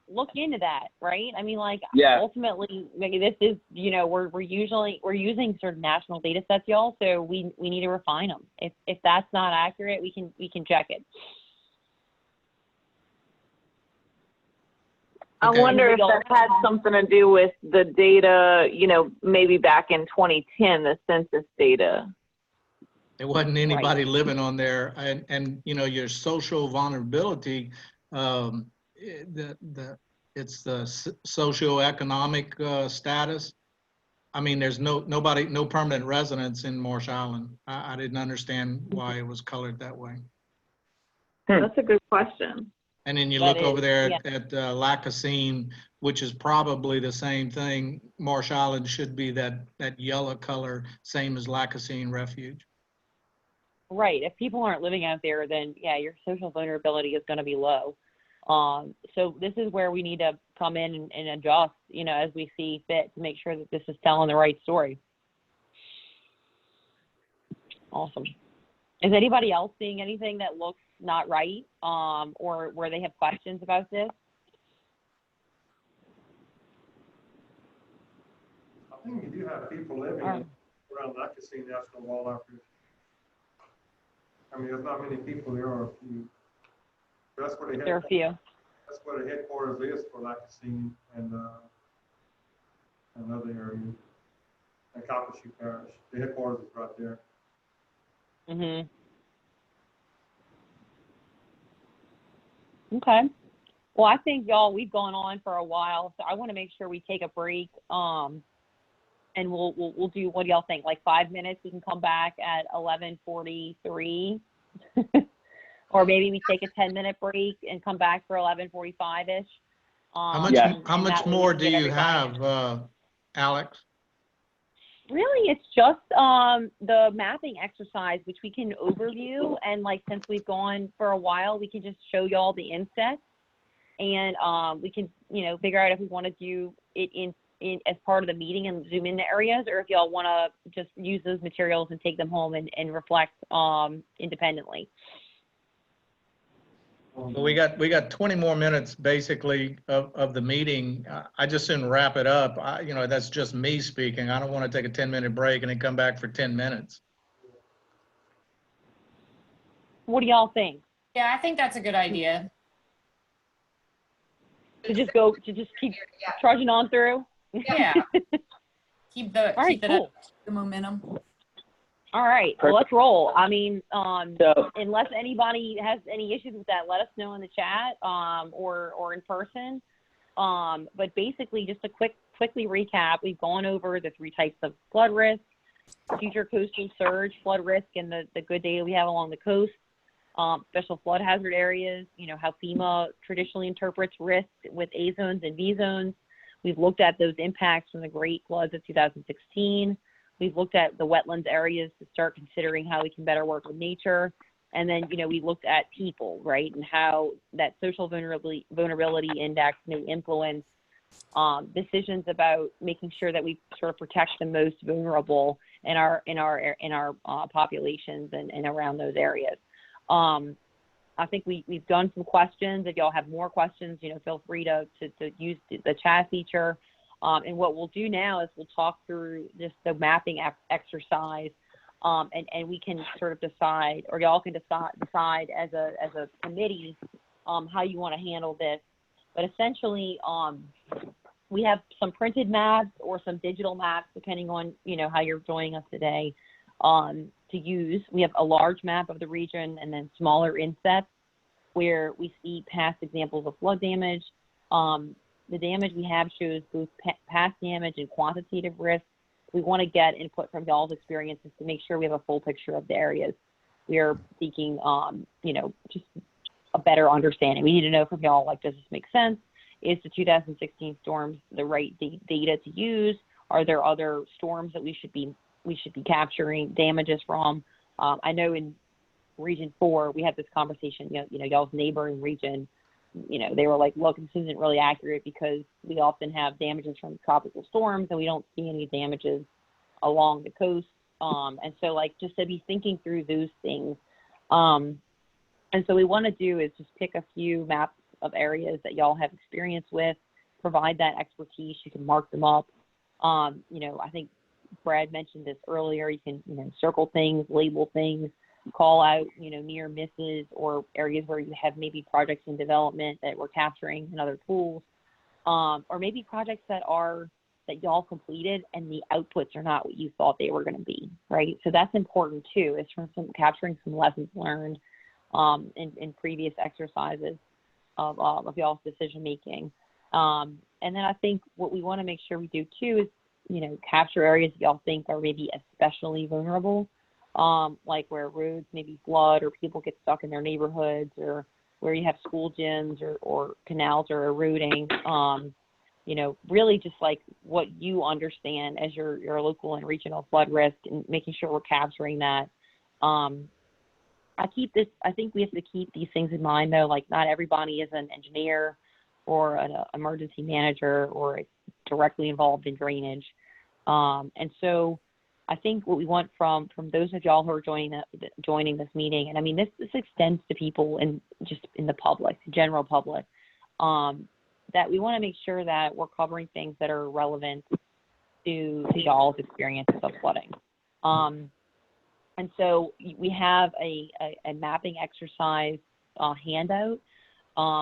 look into that, right? I mean, like, Yeah. ultimately, like, this is, you know, we're using sort of national data sets, y'all, so we need to refine them. If that's not accurate, we can check it. I wonder if that had something to do with the data, you know, maybe back in 2010, the census data. There wasn't anybody living on there, and you know, your social vulnerability, it's the socioeconomic status. I mean, there's no permanent residents in Marsh Island. I didn't understand why it was colored that way. That's a good question. And then you look over there at Lacassine, which is probably the same thing. Marsh Island should be that yellow color, same as Lacassine Refuge. Right. If people aren't living out there, then yeah, your social vulnerability is going to be low. So this is where we need to come in and adjust, you know, as we see fit to make sure that this is telling the right story. Awesome. Is anybody else seeing anything that looks not right, or where they have questions about this? I think you do have people living around Lacassine National Wildlife Refuge. I mean, there's not many people, there are a few. That's where there are a few. That's where the headquarters is for Lacassine and another area, and Calcasieu Parish. The headquarters is right there. Mm-hmm. Okay. Well, I think, y'all, we've gone on for a while, so I want to make sure we take a break. And we'll do, what do y'all think? Like 5 minutes, we can come back at 11:43, or maybe we take a 10-minute break and come back for 11:45-ish. How much more do you have, Alex? Really, it's just the mapping exercise, which we can overview. And like, since we've gone for a while, we can just show y'all the insets, and we can, you know, figure out if we want to do it in as part of the meeting and zoom into areas, or if y'all want to just use those materials and take them home and reflect independently. Well, we got 20 more minutes basically of the meeting. I just didn't wrap it up. You know, that's just me speaking. I don't want to take a 10-minute break and then come back for 10 minutes. What do y'all think? Yeah, I think that's a good idea. To just keep trudging on through? Yeah. keep the momentum. All right, well, let's roll. I mean, unless anybody has any issues with that, let us know in the chat, or in person. But basically, just to quickly recap, we've gone over the 3 types of flood risk, future coastal surge flood risk, and the good data we have along the coast, special flood hazard areas, you know, how FEMA traditionally interprets risk with A zones and B zones. We've looked at those impacts from the great floods of 2016. We've looked at the wetlands areas to start considering how we can better work with nature. And then, you know, we looked at people, right, and how that social vulnerability index may influence decisions about making sure that we sort of protect the most vulnerable in our populations and around those areas. I think we've done some questions. If y'all have more questions, you know, feel free to use the chat feature. And what we'll do now is we'll talk through just the mapping exercise, and we can sort of decide, or y'all can decide as a committee how you want to handle this. But essentially, we have some printed maps or some digital maps, depending on, you know, how you're joining us today, to use. We have a large map of the region and then smaller insets where we see past examples of flood damage. The damage we have shows both past damage and quantitative risk. We want to get input from y'all's experiences to make sure we have a full picture of the areas. We are seeking, you know, just a better understanding. We need to know from y'all, like, does this make sense? Is the 2016 storms the right data to use? Are there other storms that we should be capturing damages from? I know in Region 4, we had this conversation, you know, y'all's neighboring region they were like, look, this isn't really accurate because we often have damages from tropical storms and we don't see any damages along the coast. And so like just to be thinking through those things. And so we want to do is just pick a few maps of areas that y'all have experience with, provide that expertise. You can mark them up. I think Brad mentioned this earlier. You can, circle things, label things, call out, near misses or areas where you have maybe projects in development that we're capturing in other tools, or maybe projects that y'all completed and the outputs are not what you thought they were going to be, right? So that's important too, is from capturing some lessons learned in previous exercises of y'all's decision making. And then I think what we want to make sure we do too is, capture areas that y'all think are maybe especially vulnerable, like where roads maybe flood or people get stuck in their neighborhoods, or where you have school gyms or canals are eroding. Really just like what you understand as your local and regional flood risk, and making sure we're capturing that. I think we have to keep these things in mind though, like not everybody is an engineer or an emergency manager or directly involved in drainage. And so I think what we want from those of y'all who are joining this meeting, and I mean, this extends to people just in the public, general public, that we want to make sure that we're covering things that are relevant to y'all's experiences of flooding. And so we have a mapping exercise handout.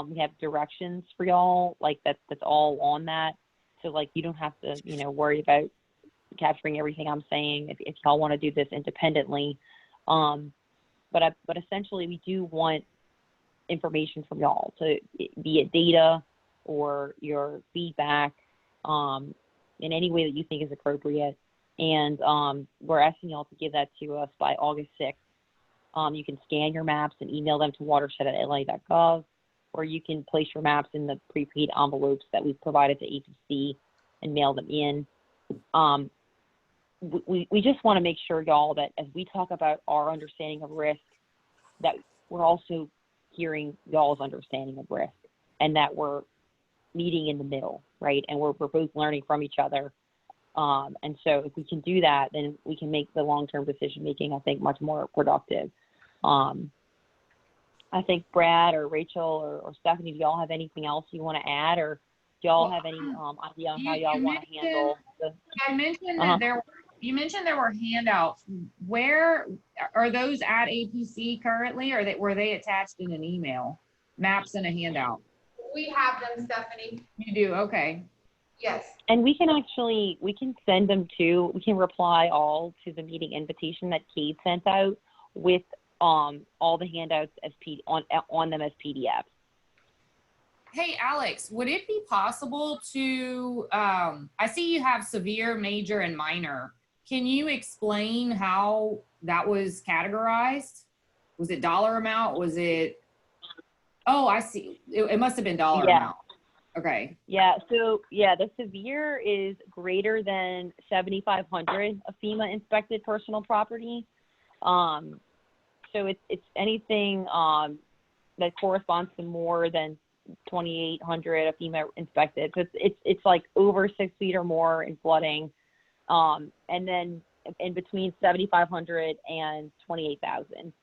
We have directions for y'all, like that's all on that. So like you don't have to, worry about capturing everything I'm saying if y'all want to do this independently. But essentially we do want information from y'all, to be it data or your feedback in any way that you think is appropriate. And we're asking y'all to give that to us by August 6th. You can scan your maps and email them to watershed@la.gov, or you can place your maps in the prepaid envelopes that we've provided to agency and mail them in. We just want to make sure, y'all, that as we talk about our understanding of risk, that we're also hearing y'all's understanding of risk, and that we're meeting in the middle, right? And we're both learning from each other. And so if we can do that, then we can make the long-term decision-making, I think, much more productive. I think Brad or Rachel or Stephanie, do y'all have anything else you want to add, or do y'all have any idea on how y'all want to handle the? I mentioned that you mentioned there were handouts. Where are those at APC currently, or were they attached in an email? Maps and a handout. We have them, Stephanie. You do? Okay. Yes. And we can send them to, we can reply all to the meeting invitation that Kate sent out with all the handouts as on them as PDFs. Hey, Alex, would it be possible to, I see you have severe, major, and minor. Can you explain how that was categorized? Was it dollar amount? Was it, oh, I see. It must have been dollar amount. Okay. Yeah. So the severe is greater than 7,500 of FEMA inspected personal property. So it's anything that corresponds to more than 2,800 of FEMA inspected. So it's like over 6 feet or more in flooding, and then in between 7,500 and 28,000.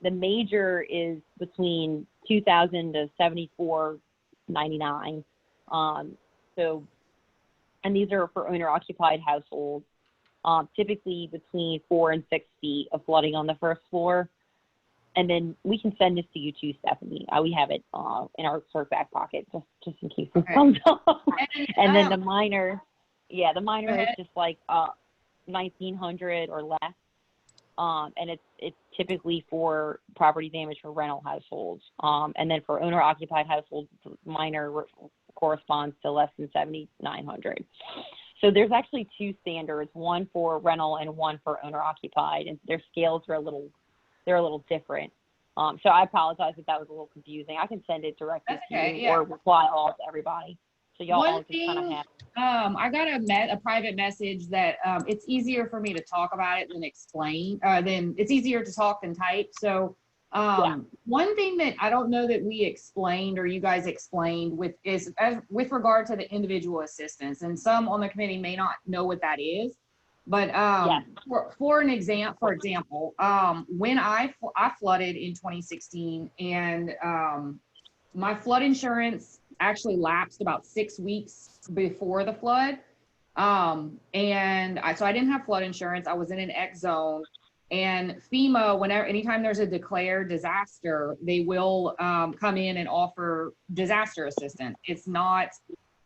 The major is between 2,000 to 7,499. So, and these are for owner-occupied households, typically between 4 and 6 feet of flooding on the first floor. And then we can send this to you too, Stephanie. We have it in our sort of back pocket, just in case it comes up. And then the minor, is just like 1,900 or less. And it's typically for property damage for rental households. And then for owner-occupied households, minor corresponds to less than 7,900. So there's actually two standards, one for rental and one for owner-occupied, and their scales are a little different. So I apologize if that was a little confusing. I can send it directly to you or reply all to everybody. So y'all all just kind of have. I got a private message that it's easier for me to talk about it than explain. Then it's easier to talk than type. So One thing that I don't know that we explained or you guys explained with regard to the individual assistance, and some on the committee may not know what that is, but for example, when I flooded in 2016 and my flood insurance actually lapsed about 6 weeks before the flood. So I didn't have flood insurance. I was in an X zone, and FEMA, anytime there's a declared disaster, they will come in and offer disaster assistance. It's not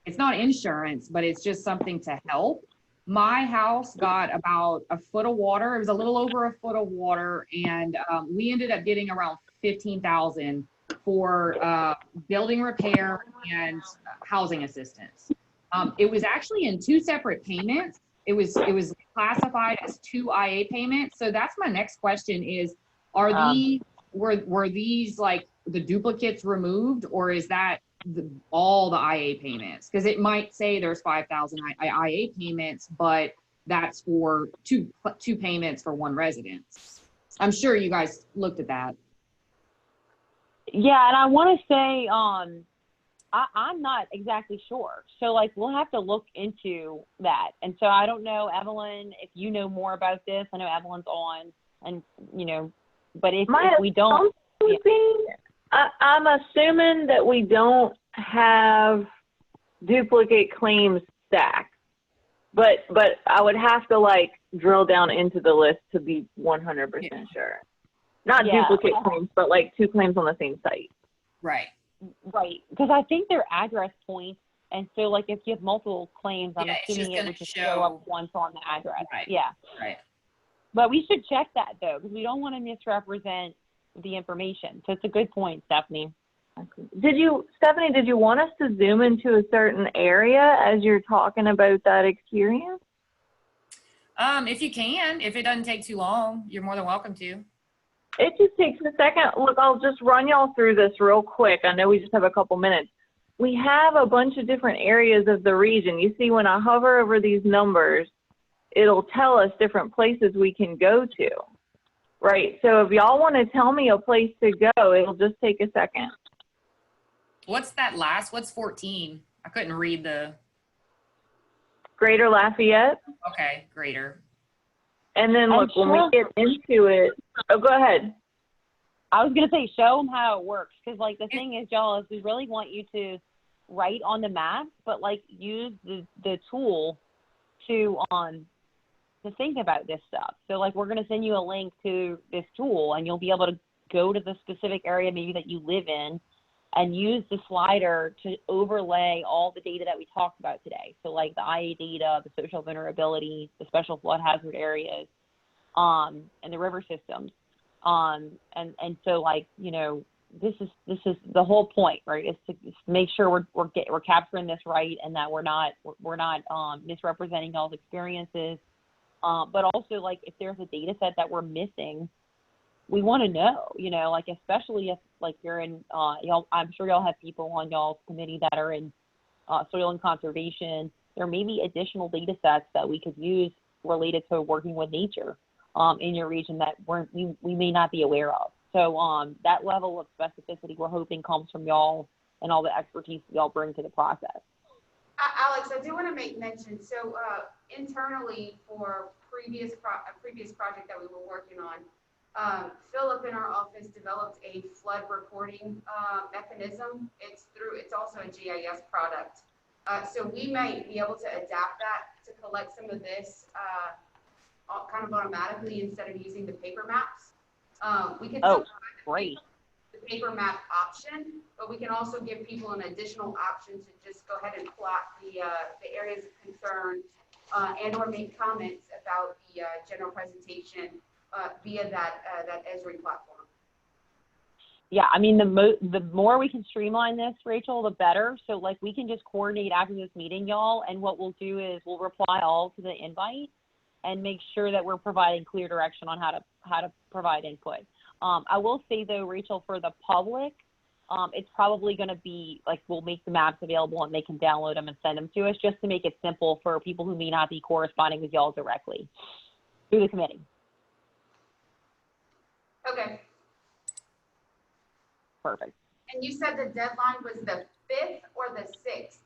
insurance, but it's just something to help. My house got about a foot of water. It was a little over a foot of water, and we ended up getting around $15,000 for building repair and housing assistance. It was actually in 2 separate payments. It was classified as 2 IA payments. So that's my next question is, were these like the duplicates removed, or is that all the IA payments? Because it might say there's 5,000 IA payments, but that's for two payments for one residence. I'm sure you guys looked at that. Yeah, and I want to say, I'm not exactly sure. So like, we'll have to look into that. And so I don't know, Evelyn, if you know more about this. I know Evelyn's on, and but if we don't, I'm assuming that we don't have duplicate claims stacked, but I would have to like drill down into the list to be 100% sure. Not duplicate claims, but like 2 claims on the same site. Right. Right. Because I think they're address points. And so like if you have multiple claims, I'm assuming it would just show up once on the address. Right. Yeah. Right. But we should check that though, because we don't want to misrepresent the information. So it's a good point, Stephanie. Stephanie, did you want us to zoom into a certain area as you're talking about that experience? If you can, if it doesn't take too long, you're more than welcome to. It just takes a second. Look, I'll just run y'all through this real quick. I know we just have a couple minutes. We have a bunch of different areas of the region. You see, when I hover over these numbers, it'll tell us different places we can go to, right? So if y'all want to tell me a place to go, it'll just take a second. What's 14? I couldn't read the. Greater Lafayette. Okay, greater. And then look, when we get into it, oh, go ahead. I was going to say, show them how it works. Because, like, the thing is, y'all, is we really want you to write on the map, but, like, use the tool to think about this stuff. So, like, we're going to send you a link to this tool, and you'll be able to go to the specific area maybe that you live in and use the slider to overlay all the data that we talked about today. So like the IA data, the social vulnerability, the special flood hazard areas, and the river systems. And so like, this is the whole point, right? Is to make sure we're capturing this right, and that we're not misrepresenting y'all's experiences. But also like if there's a data set that we're missing, we want to know, like, especially if like you're in, I'm sure y'all have people on y'all's committee that are in soil and conservation. There may be additional data sets that we could use related to working with nature in your region that we may not be aware of. So that level of specificity we're hoping comes from y'all and all the expertise y'all bring to the process. Alex, I do want to make mention, so internally for a previous project that we were working on, Philip in our office developed a flood reporting mechanism. It's also a GIS product. So we might be able to adapt that to collect some of this kind of automatically instead of using the paper maps. We can still provide the paper map option, but we can also give people an additional option to just go ahead and plot the areas of concern and or make comments about the general presentation via that Esri platform. Yeah, I mean, the more we can streamline this, Rachel, the better. So like we can just coordinate after this meeting, y'all, and what we'll do is we'll reply all to the invite and make sure that we're providing clear direction on how to provide input. I will say though, Rachel, for the public, it's probably going to be like we'll make the maps available and they can download them and send them to us just to make it simple for people who may not be corresponding with y'all directly through the committee. Okay. Perfect. And you said the deadline was the 5th or the 6th?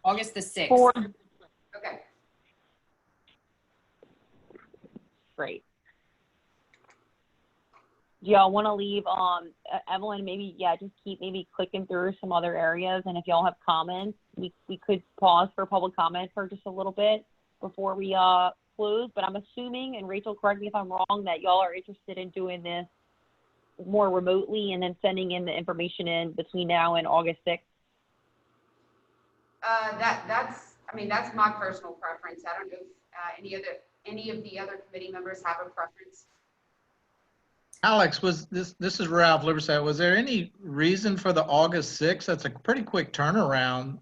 August the 6th. Okay. Great. Do y'all want to leave, Evelyn, maybe, just keep maybe clicking through some other areas. And if y'all have comments, we could pause for public comment for just a little bit before we close. But I'm assuming, and Rachel, correct me if I'm wrong, that y'all are interested in doing this more remotely and then sending in the information in between now and August 6th. That's my personal preference. I don't know if any of the other committee members have a preference. Alex, this is Ralph Liversack. Was there any reason for the August 6th? That's a pretty quick turnaround,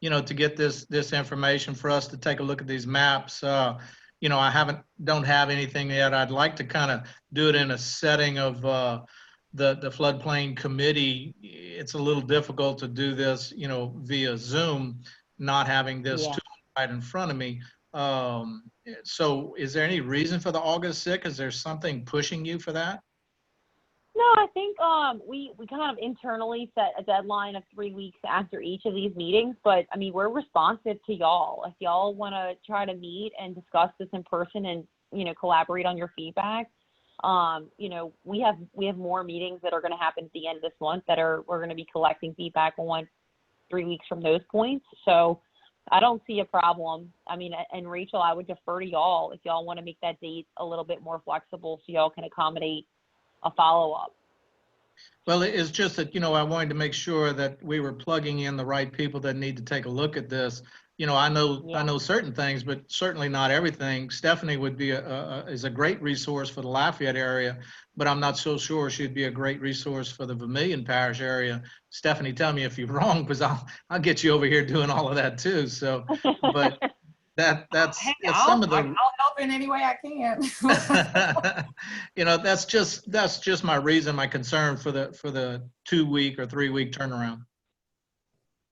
to get this information for us to take a look at these maps. I don't have anything yet. I'd like to kind of do it in a setting of the floodplain committee. It's a little difficult to do this, via Zoom, not having this tool right in front of me. So is there any reason for the August 6th? Is there something pushing you for that? No, I think we kind of internally set a deadline of 3 weeks after each of these meetings, but I mean, we're responsive to y'all. If y'all want to try to meet and discuss this in person and, collaborate on your feedback, we have more meetings that are going to happen at the end of this month we're going to be collecting feedback on 3 weeks from those points. So I don't see a problem. I mean, and Rachel, I would defer to y'all if y'all want to make that date a little bit more flexible so y'all can accommodate a follow-up. Well, it's just that, I wanted to make sure that we were plugging in the right people that need to take a look at this. I know certain things, but certainly not everything. Stephanie would be is a great resource for the Lafayette area, but I'm not so sure she'd be a great resource for the Vermilion Parish area. Stephanie, tell me if you're wrong, because I'll get you over here doing all of that too. So, but that's some of the. I'll help in any way I can. That's just my concern for the 2 week or 3 week turnaround.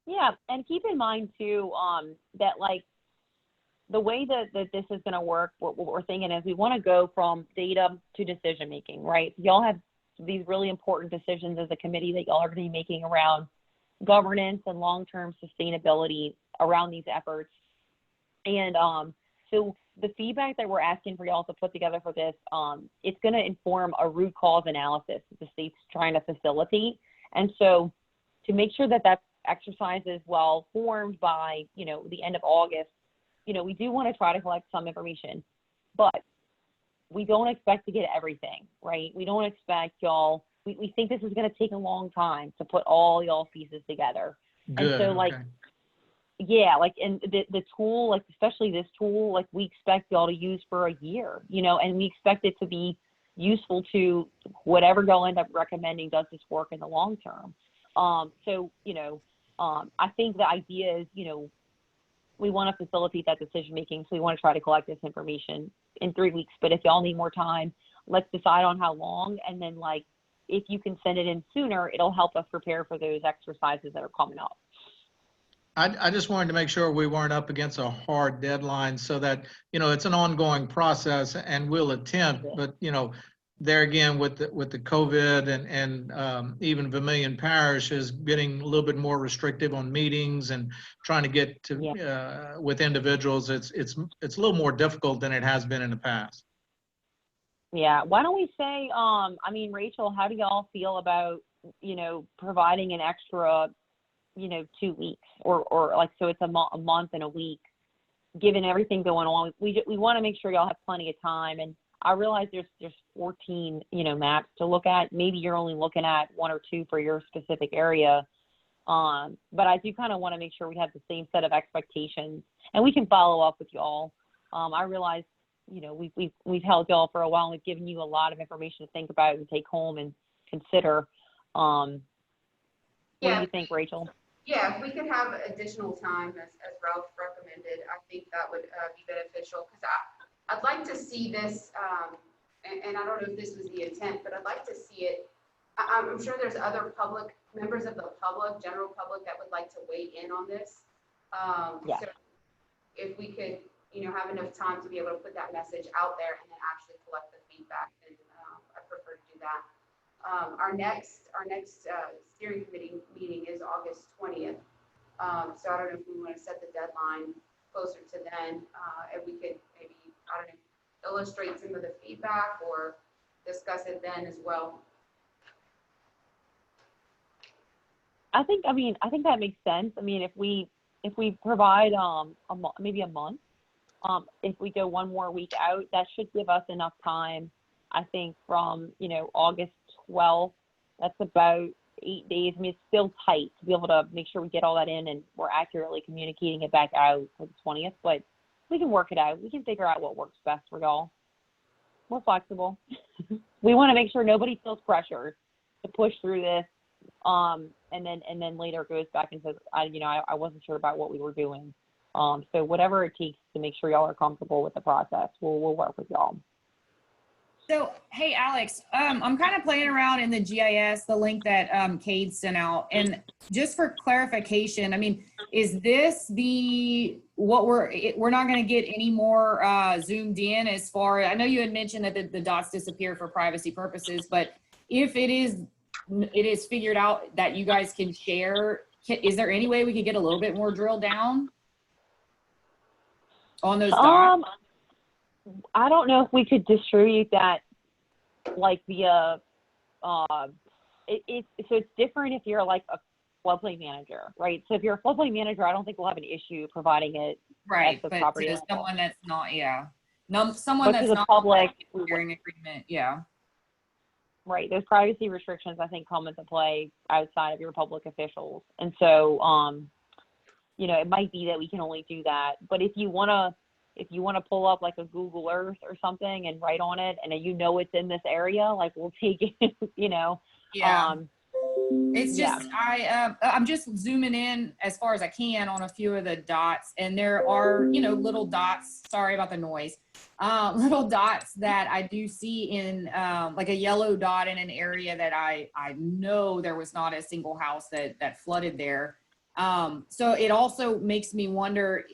Yeah, and keep in mind too that like the way that this is going to work, what we're thinking is we want to go from data to decision making, right? Y'all have these really important decisions as a committee that y'all are going to be making around governance and long-term sustainability around these efforts. And so the feedback that we're asking for y'all to put together for this, it's going to inform a root cause analysis that the state's trying to facilitate. And so to make sure that that exercise is well formed by, the end of August, we do want to try to collect some information, but we don't expect to get everything, right? We don't expect y'all, we think this is going to take a long time to put all y'all pieces together. Good, and so and the tool, like especially this tool, like we expect y'all to use for a year, and we expect it to be useful to whatever y'all end up recommending does this work in the long term. I think the idea is, we want to facilitate that decision making. So we want to try to collect this information in 3 weeks. But if y'all need more time, let's decide on how long. And then if you can send it in sooner, it'll help us prepare for those exercises that are coming up. I just wanted to make sure we weren't up against a hard deadline so that, it's an ongoing process and we'll attempt, but, there again with the COVID and even Vermilion Parish is getting a little bit more restrictive on meetings and trying to get to with individuals. It's a little more difficult than it has been in the past. Yeah. Why don't we say, Rachel, how do y'all feel about, providing an extra, 2 weeks or so it's a month and a week, given everything going on. We want to make sure y'all have plenty of time. And I realize there's 14, maps to look at. Maybe you're only looking at 1 or 2 for your specific area. But I do kind of want to make sure we have the same set of expectations and we can follow up with y'all. I realize, we've held y'all for a while and we've given you a lot of information to think about and take home and consider. What do you think, Rachel? Yeah, if we could have additional time as Ralph recommended, I think that would be beneficial because I'd like to see this, and I don't know if this was the intent, but I'd like to see it. I'm sure there's other members of the general public that would like to weigh in on this. So if we could, have enough time to be able to put that message out there and then actually collect the feedback, then I prefer to do that. Our next steering committee meeting is August 20th. So I don't know if we want to set the deadline closer to then, and we could maybe, I don't know, illustrate some of the feedback or discuss it then as well. I think that makes sense. I mean, if we provide maybe a month, if we go one more week out, that should give us enough time. I think from August 12th, that's about 8 days. I mean, it's still tight to be able to make sure we get all that in and we're accurately communicating it back out for the 20th. But we can work it out. We can figure out what works best for y'all. We're flexible. We want to make sure nobody feels pressured to push through this. And then later goes back and says, I wasn't sure about what we were doing. So whatever it takes to make sure y'all are comfortable with the process, we'll work with y'all. So, hey, Alex, I'm kind of playing around in the GIS, the link that Cade sent out. And just for clarification, I mean, is this we're not going to get any more zoomed in as far, I know you had mentioned that the dots disappear for privacy purposes, but if it is figured out that you guys can share, is there any way we could get a little bit more drilled down on those dots? I don't know if we could distribute that like via, so it's different if you're like a floodplain manager, right? So if you're a floodplain manager, I don't think we'll have an issue providing it. Right, the but property to someone that's not, But someone that's to the not public, sharing agreement, yeah. Right, those privacy restrictions I think come into play outside of your public officials, and so it might be that we can only do that. But if you wanna pull up like a Google Earth or something and write on it, and it's in this area, like we'll take it, Yeah. It's just, I'm just zooming in as far as I can on a few of the dots, and there are, little dots, sorry about the noise, little dots that I do see in like a yellow dot in an area that I know there was not a single house that flooded there. So it also makes me wonder,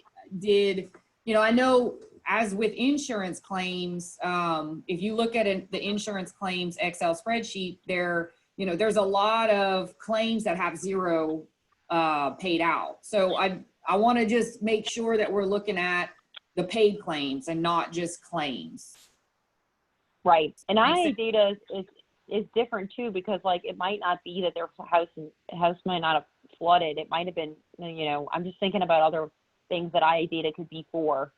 I know as with insurance claims, if you look at the insurance claims Excel spreadsheet, there's a lot of claims that have zero paid out. So I want to just make sure that we're looking at the paid claims and not just claims. Right. And IA data is different too, because like it might not be that their house might not have flooded. It might have been, I'm just thinking about other things that IA data could be for.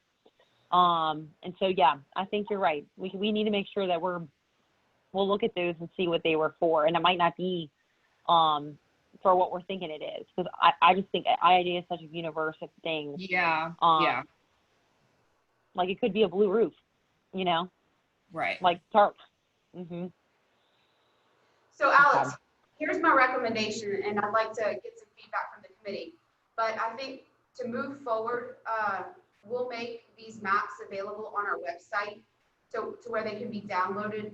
And so, yeah, I think you're right. We need to make sure that we'll look at those and see what they were for. And it might not be for what we're thinking it is. Because I just think IA data is such a universe of things. Yeah. Like it could be a blue roof, Right. Like tarps. Mm-hmm. So Alex, here's my recommendation, and I'd like to get some feedback from the committee. But I think to move forward, we'll make these maps available on our website to where they can be downloaded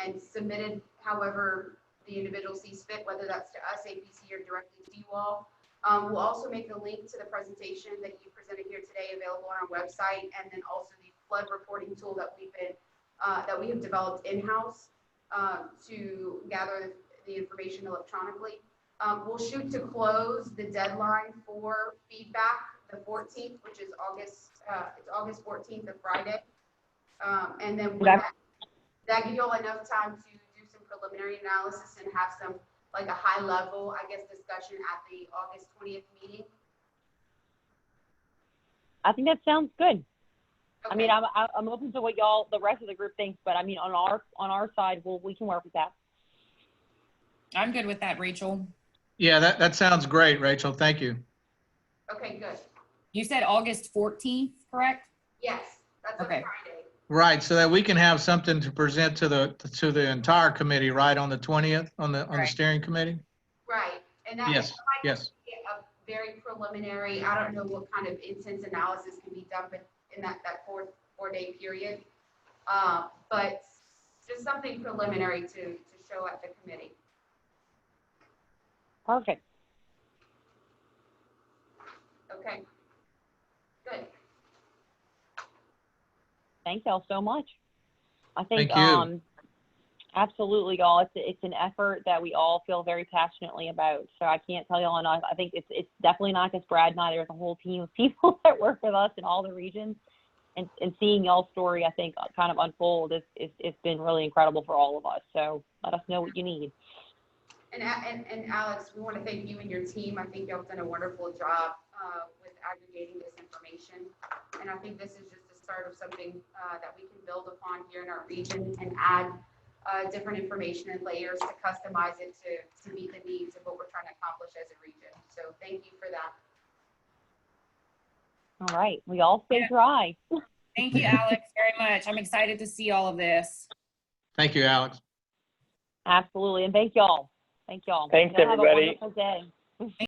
and submitted however the individual sees fit, whether that's to us, APC, or directly to you all. We'll also make the link to the presentation that you presented here today available on our website, and then also the flood reporting tool that we have developed in-house to gather the information electronically. We'll shoot to close the deadline for feedback the 14th, which is it's August 14th, a Friday. And then that give you all enough time to do some preliminary analysis and have some, like a high level, I guess, discussion at the August 20th meeting. I think that sounds good. Okay. I mean, I'm open to what the rest of the group thinks, but I mean, on our side, we can work with that. I'm good with that, Rachel. Yeah, that sounds great, Rachel. Thank you. Okay, good. You said August 14th, correct? Yes, that's Okay. a Friday. Right, so that we can have something to present to the entire committee, right, on the 20th, on the steering committee? Right, and that Yes, might yes. be a very preliminary, I don't know what kind of intense analysis can be done in that four-day period. But just something preliminary to show at the committee. Perfect. Okay, good. Thank y'all so much. I think Thank you. Absolutely, y'all. It's an effort that we all feel very passionately about. So I can't tell y'all enough. I think it's definitely not just Brad and I. There's a whole team of people that work with us in all the regions. And seeing y'all's story, I think, kind of unfold, it's been really incredible for all of us. So let us know what you need. And Alex, we want to thank you and your team. I think y'all done a wonderful job with aggregating this information. And I think this is just the start of something that we can build upon here in our region and add different information and layers to customize it to meet the needs of what we're trying to accomplish as a region. So thank you for that. All right. We all stay dry. Thank you, Alex, very much. I'm excited to see all of this. Thank you, Alex. Absolutely. And thank y'all. Thank y'all. Thanks, Y'all have everybody. a wonderful day.